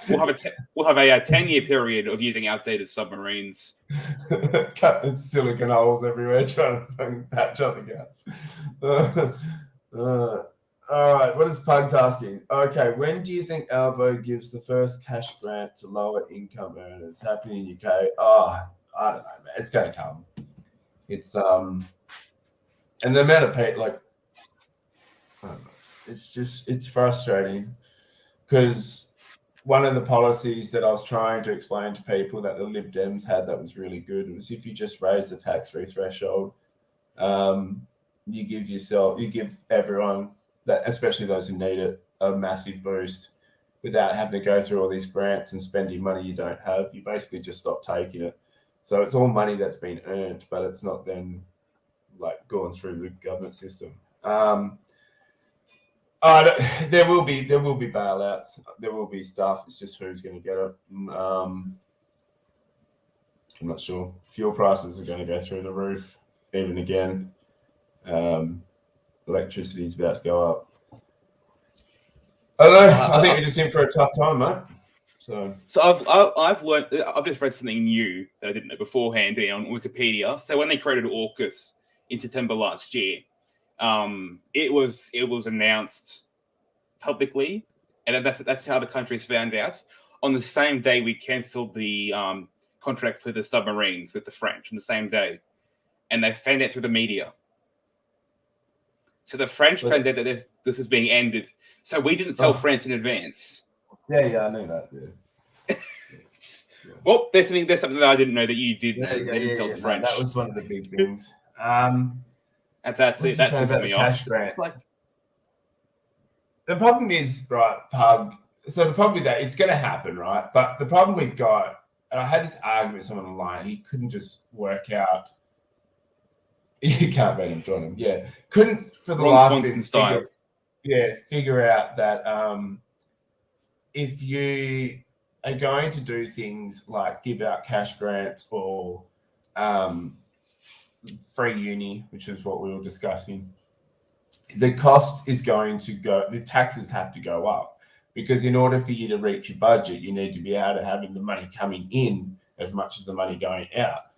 We'll have a 10-year period of using outdated submarines. Cut silicon holes everywhere, trying to patch up the gaps. All right, what is Pugs asking? Okay, when do you think Albo gives the first cash grant to lower income earners? Happening in UK? Oh, I don't know, man. It's going to come. It's and the amount of pay, like, I don't know. It's frustrating because one of the policies that I was trying to explain to people that the Lib Dems had that was really good was if you just raise the tax-free threshold, you give everyone, that, especially those who need it, a massive boost without having to go through all these grants and spending money you don't have. You basically just stop taking it. So it's all money that's been earned, but it's not then like going through the government system. There will be bailouts. There will be stuff. It's just who's going to get it. I'm not sure. Fuel prices are going to go through the roof even again. Electricity is about to go up. I don't know. I think we're just in for a tough time, mate. So I've learned. I've just read something new that I didn't know beforehand on Wikipedia. So when they created AUKUS in September last year, it was announced publicly, and that's how the countries found out. On the same day, we cancelled the contract for the submarines with the French on the same day, and they found out through the media. So the French found out that this is being ended. So we didn't tell France in advance. Yeah, I knew that. Yeah. Well, there's something that I didn't know that you did know. They didn't tell the French. That was one of the big things. That's it. That pisses me off. Grants. The problem is, right, Pug. So the problem with that, it's going to happen, right? But the problem we've got, and I had this argument with someone online, he couldn't just work out. You can't let him join him. Yeah, couldn't for the life of him figure out that if you are going to do things like give out cash grants or free uni, which is what we were discussing, the cost is going to go, the taxes have to go up, because in order for you to reach your budget, you need to be able to having the money coming in as much as the money going out,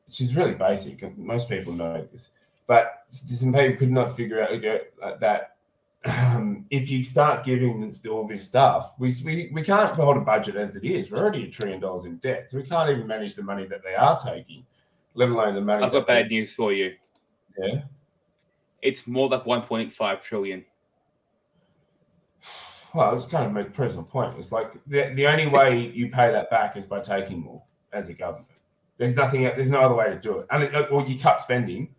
which is really basic. Most people know this, but some people could not figure out that if you start giving all this stuff, we can't hold a budget as it is. We're already $1 trillion in debt, so we can't even manage the money that they are taking, let alone the money. I've got bad news for you. Yeah, it's more like 1.5 trillion. Well, it's kind of my personal point. It's like the only way you pay that back is by taking more as a government. There's no other way to do it. Or you cut spending.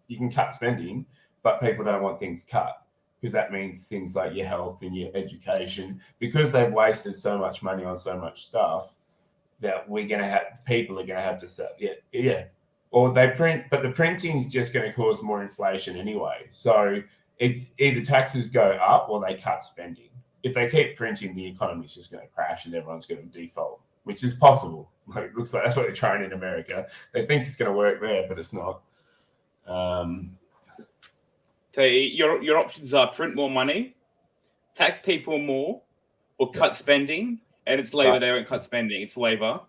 You can cut spending, but people don't want things cut, because that means things like your health and your education, because they've wasted so much money on so much stuff that people are going to have to say, yeah. Or they print, but the printing is just going to cause more inflation anyway. So it's either taxes go up or they cut spending. If they keep printing, the economy is just going to crash and everyone's going to default, which is possible. Like, it looks like that's what they're trying in America. They think it's going to work there, but it's not. So your options are print more money, tax people more, or cut spending. And it's Labor. They won't cut spending. It's Labor.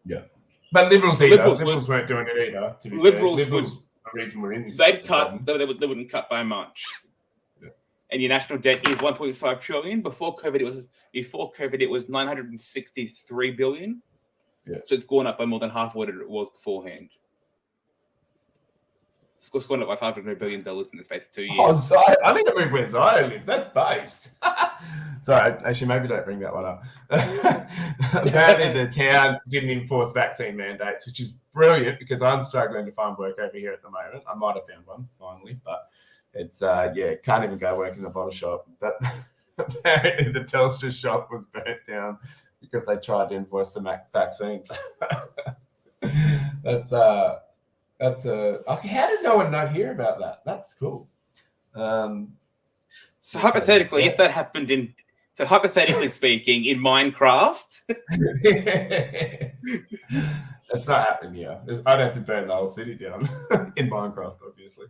Yeah. But Liberals weren't doing it either. To be Liberals fair. The reason we're in this. They'd cut. They wouldn't cut by much. Yeah. And your national debt is 1.5 trillion. Before COVID, it was 963 billion. Yeah. So it's gone up by more than half what it was beforehand. Scored up by $500 billion in the space of 2 years. Oh, Zion. I need to move where Zion lives. That's based. Sorry, actually, maybe don't bring that one up. Apparently, the town didn't enforce vaccine mandates, which is brilliant because I'm struggling to find work over here at the moment. I might have found one finally, but it's can't even go work in the bottle shop. But apparently, the Telstra shop was burnt down because they tried to enforce the vaccines. That's okay, how did no one not hear about that? That's cool. So hypothetically, if that happened hypothetically speaking, in Minecraft, that's not happening here. I'd have to burn the whole city down in Minecraft, obviously.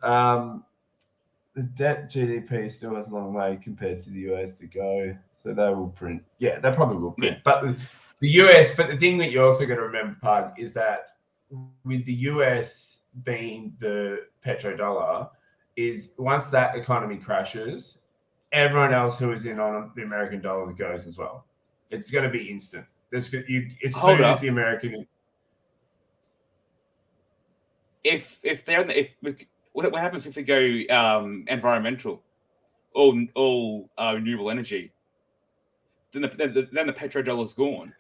The debt GDP still has a long way compared to the US to go, so they will print. Yeah, they probably will print. Yeah. But the US, but the thing that you also got to remember, Pug, is that with the US being the petrodollar, is once that economy crashes, everyone else who is in on the American dollar goes as well. It's going to be instant. As soon as the American. What happens if they go environmental, all renewable energy? Then the petrodollar's gone.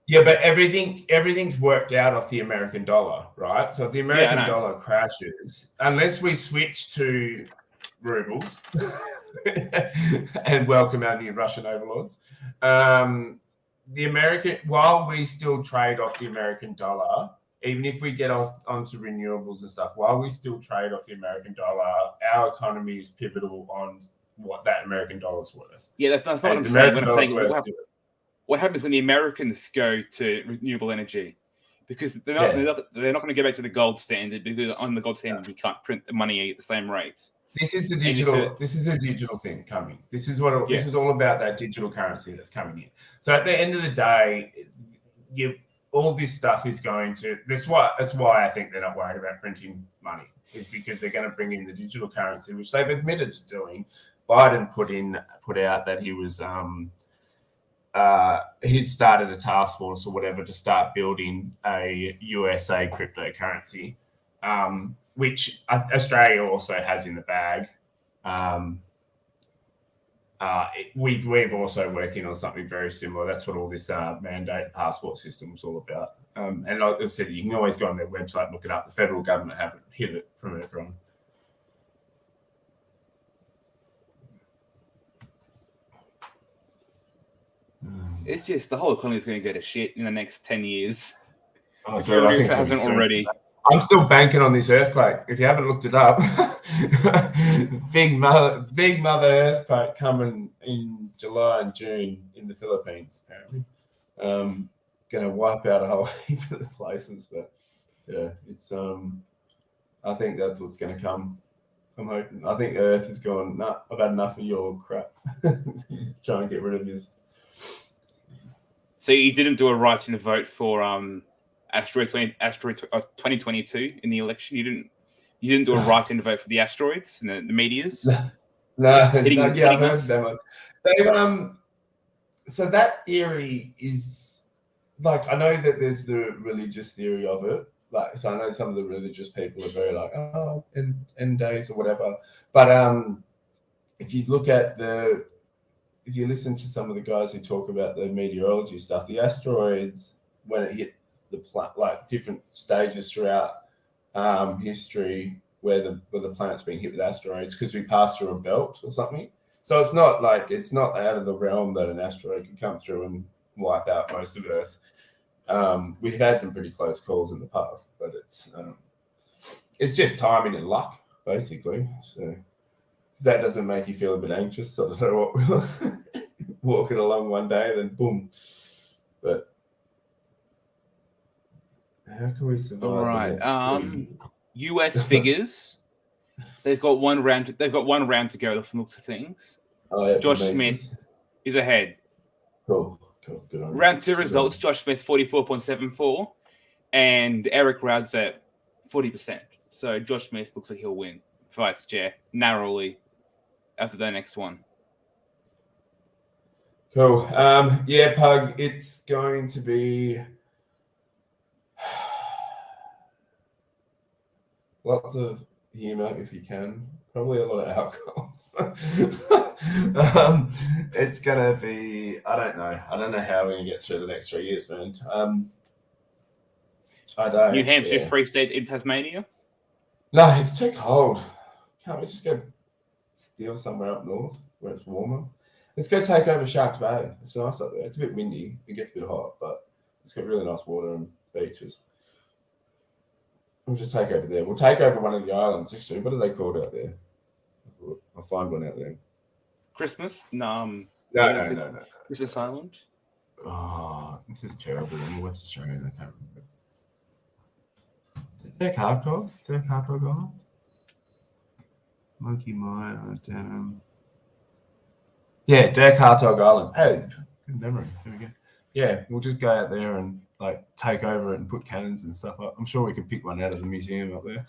Yeah, but everything's worked out off the American dollar, right? So if the American dollar crashes, unless we switch to rubles and welcome our new Russian overlords, while we still trade off the American dollar, even if we get onto renewables and stuff, while we still trade off the American dollar, our economy is pivotal on what that American dollar's worth. Yeah, that's not what I'm saying. When I'm saying what happens when the Americans go to renewable energy, because they're not going to go back to the gold standard, because on the gold standard you can't print the money at the same rates. This is the digital. This is a digital thing coming. This is what. This is all about, that digital currency that's coming in. So at the end of the day, all this stuff is going to. That's why I think they're not worried about printing money, is because they're going to bring in the digital currency, which they've admitted to doing. Biden put out that he was he started a task force or whatever to start building a USA cryptocurrency, which Australia also has in the bag. We've also working on something very similar. That's what all this mandate passport system is all about. And like I said, you can always go on their website and look it up. The federal government haven't hid it from everyone. It's just the whole economy is going to go to shit in the next 10 years. Oh, if it hasn't already. I'm still banking on this earthquake. If you haven't looked it up, big mother earthquake coming in July and June in the Philippines, apparently. Going to wipe out a whole heap of the places, but yeah, it's I think that's what's going to come. I'm hoping. I think Earth is going, nah, I've had enough of your crap. Try and get rid of this. So you didn't do a write-in vote for asteroid 2022 in the election. You didn't do a write-in vote for the asteroids and the meteors. No, I've heard them. So that theory is like, I know that there's the religious theory of it. Like, so I know some of the religious people are very like, oh, end days or whatever. But if you look at if you listen to some of the guys who talk about the meteorology stuff, the asteroids, when it hit the like different stages throughout history where the planet's being hit with asteroids, because we pass through a belt or something. So it's not out of the realm that an asteroid could come through and wipe out most of Earth. We've had some pretty close calls in the past, but it's just timing and luck, basically. So if that doesn't make you feel a bit anxious, I don't know what will walk it along one day, then boom. But how can we survive? All right. US figures. They've got one round to go from the looks of things. Oh, yeah, Josh Smith is ahead. Cool. Good on Round 2 results, Josh Smith 44.74 and Eric Roud's at 40%. So Josh Smith looks like he'll win vice chair narrowly after the next one. Cool. Yeah, Pug, it's going to be Lots of humour if you can. Probably a lot of alcohol. It's gonna be. I don't know how we're gonna get through the next 3 years, man. I don't. New Hampshire, Free State in Tasmania. No, it's too cold. Can't we just go steal somewhere up north where it's warmer? Let's go take over Sharks Bay. It's nice up there. It's a bit windy. It gets a bit hot, but it's got really nice water and beaches. We'll just take over there. We'll take over one of the islands, actually. What are they called out there? I'll find one out there. Christmas? No. No. Christmas Island? Oh, this is terrible. I'm in West Australia. I can't remember. Dirk Hartog gone? Monkey Mine, Denham. Yeah, Dirk Hartog Island. Hey, good memory. There we go. Yeah, we'll just go out there and like take over it and put cannons and stuff up. I'm sure we could pick one out of the museum up there.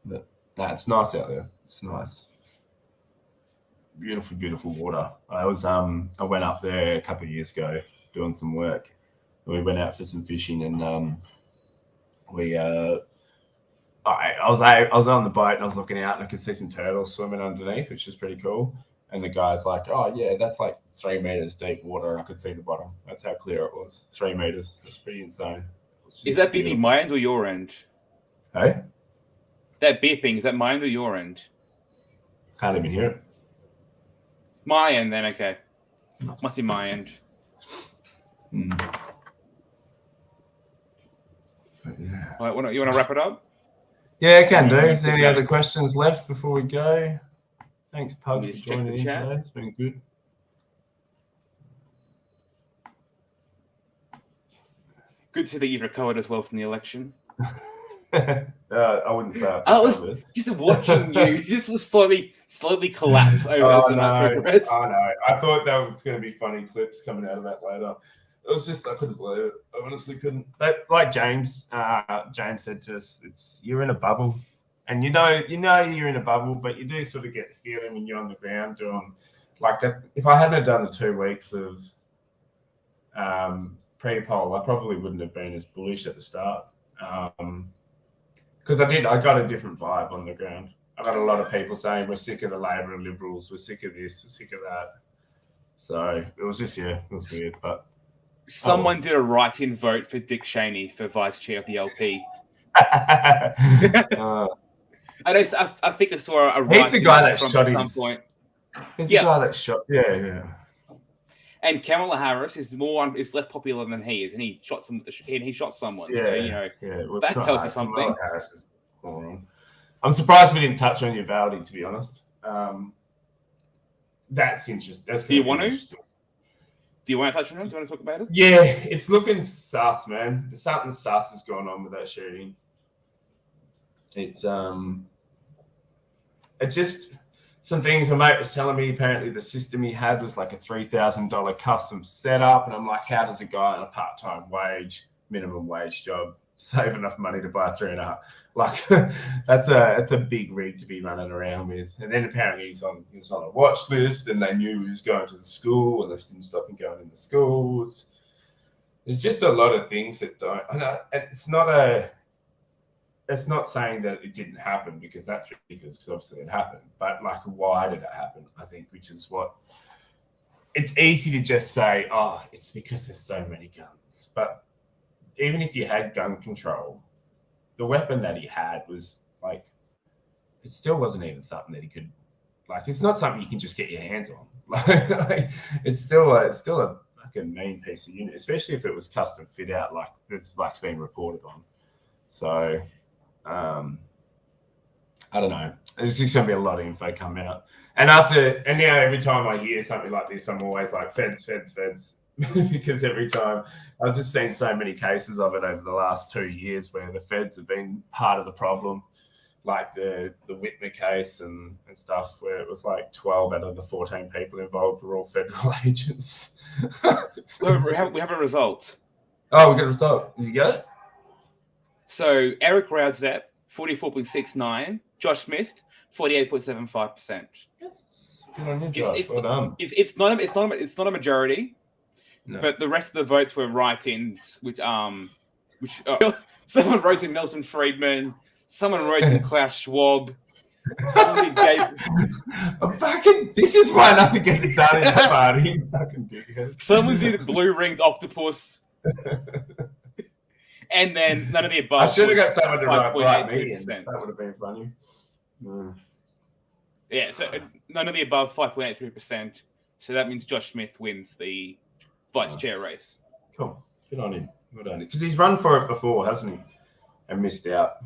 But it's nice out there. It's nice. Beautiful water. I went up there a couple of years ago doing some work. We went out for some fishing and I was on the boat and I was looking out and I could see some turtles swimming underneath, which is pretty cool. And the guy's like, "Oh yeah, that's like 3 meters deep water," and I could see the bottom. That's how clear it was. 3 meters. It was pretty insane. Is that beeping my end or your end? Hey? That beeping, is that my end or your end? Can't even hear it. My end, then, okay. Must be my end. But yeah. All right, you want to wrap it up? Yeah, I can do. Is there any other questions left before we go? Thanks, Pug, for joining in today. It's been good. Good to see that you've recovered as well from the election. I wouldn't say I was just watching you just slowly collapse over as the night progressed. I know. I thought that was going to be funny clips coming out of that later. It was just I couldn't believe it. I honestly couldn't. But like James said to us, you're in a bubble, and you know you're in a bubble, but you do sort of get the feeling when you're on the ground doing like if I hadn't done the 2 weeks of pre-poll, I probably wouldn't have been as bullish at the start. Because I got a different vibe on the ground. I got a lot of people saying we're sick of the Labor and Liberals, we're sick of this, we're sick of that. So it was just it was weird. But someone did a write-in vote for Dick Cheney for vice chair of the LP. I think I saw a write-in. He's the guy that shot at some point. He's the guy that shot. Yeah. And Kamala Harris is less popular than he is, and he shot someone. Yeah, so that tells you something. Harris is wrong. I'm surprised we didn't touch on Uvalde, to be honest. That's interesting. Do you want to? Do you want to touch on it? Do you want to talk about it? Yeah, it's looking sus, man. Something sus is going on with that shooting. It's just. Some things my mate was telling me, apparently the system he had was like a $3,000 custom setup. And I'm like, how does a guy on a part-time minimum wage job save enough money to buy a 3.5? Like that's a big rig to be running around with. And then apparently he was on a watch list and they knew he was going to the school and they didn't stop him going into schools. There's just a lot of things that don't, it's not saying that it didn't happen because that's ridiculous because obviously it happened. But like, why did it happen? I think, which is what it's easy to just say, oh, it's because there's so many guns. But even if you had gun control, the weapon that he had was like, it still wasn't even something that he could, like, it's not something you can just get your hands on. Like it's still a fucking mean piece of unit, especially if it was custom fit out, like it's been reported on. So. I don't know. There's just going to be a lot of info come out. And now every time I hear something like this, I'm always like, feds. Because every time I was just seeing so many cases of it over the last 2 years where the feds have been part of the problem, like the Whitmer case and stuff, where it was like 12 out of the 14 people involved were all federal agents. We have a result. Oh, we got a result. Did you get it? So Eric Raudzep, 44.69. Josh Smith, 48.75%. Yes. Good on you, Josh. Well done. It's not a majority. No. But the rest of the votes were write-ins, which someone wrote in Milton Friedman, someone wrote in Klaus Schwab, someone did This is why nothing gets done in this party. Fucking dickhead. someone did blue-ringed octopus, and then none of the above. I should have got was someone to write me. 5.83%. That would have been funny. Yeah, so none of the above, 5.83%. So that means Josh Smith wins the vice chair race. Cool. Good on him. Good on him. Because he's run for it before, hasn't he? And missed out.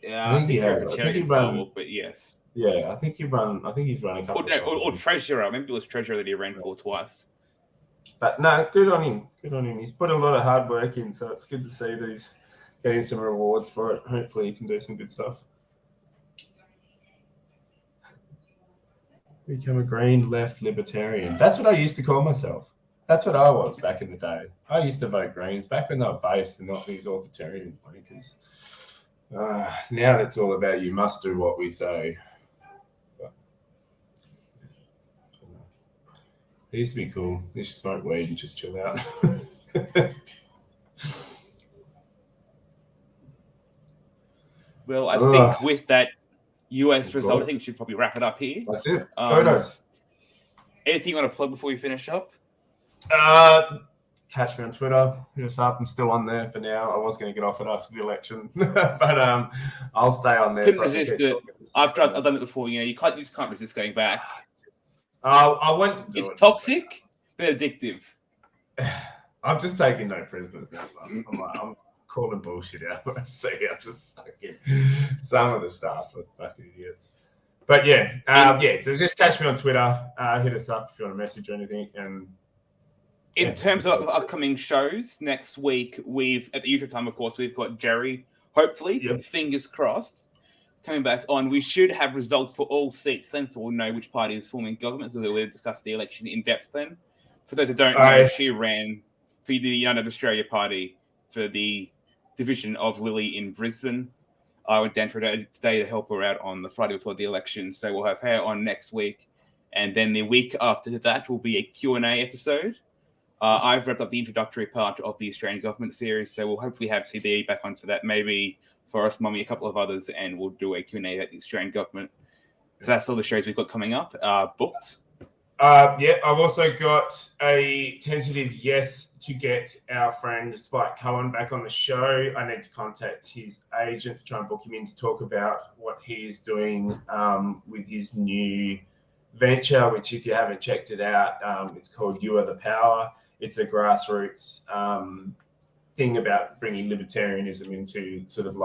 Yeah, I think he has. But yes. Yeah, I think he's run a couple of times. Or treasurer. Maybe it was treasurer that he ran for twice. But no, good on him. Good on him. He's put a lot of hard work in, so it's good to see that he's getting some rewards for it. Hopefully he can do some good stuff. Become a green left libertarian. That's what I used to call myself. That's what I was back in the day. I used to vote Greens back when they were based and not these authoritarian wankers. Now it's all about you must do what we say. But, it used to be cool. You should smoke weed and just chill out. Well, I think with that US result, I think we should probably wrap it up here. That's it. Photos. Anything you want to plug before we finish up? Catch me on Twitter. Hit us up. I'm still on there for now. I was going to get off it after the election, but I'll stay on there. Couldn't resist it. I've done it before. You just can't resist going back. I went to do it. It's toxic, but addictive. I'm just taking no prisoners now. I'm calling bullshit out. I see I just fucking some of the staff are fucking idiots. But so just catch me on Twitter. Hit us up if you want to message or anything. And in terms of upcoming shows, next week at the usual time, of course, we've got Gerrie. Hopefully, fingers crossed, coming back on. We should have results for all seats then, so we'll know which party is forming government. So we'll discuss the election in depth then. For those that don't know, she ran for the United Australia Party for the division of Lily in Brisbane. I went down for a day today to help her out on the Friday before the election. So we'll have her on next week. And then the week after that will be a Q&A episode. I've wrapped up the introductory part of the Australian government series. So we'll hopefully have CBE back on for that. Maybe Forrest, Mummy, a couple of others. And we'll do a Q&A about the Australian government. So that's all the shows we've got coming up. Booked. I've also got a tentative yes to get our friend Spike Cohen back on the show. I need to contact his agent to try and book him in to talk about what he is doing with his new venture, which if you haven't checked it out, it's called You Are the Power. It's a grassroots thing about bringing libertarianism into sort of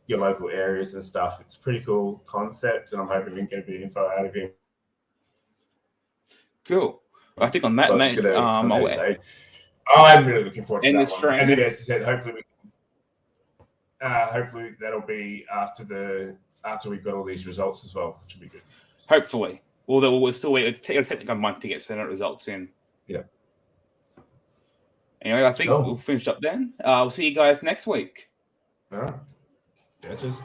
your local areas and stuff. It's a pretty cool concept, and I'm hoping we can get a bit of info out of him. Cool. I think on that, So mate, I'm really looking forward to And that the one. strain- And then, as I said, hopefully that'll be after we've got all these results as well, which will be good. hopefully. Although we'll still wait. It'll take like a month to get Senate results in. Yeah. Anyway, I think we'll finish up then. We'll see you guys next week. All right. Yeah, cheers.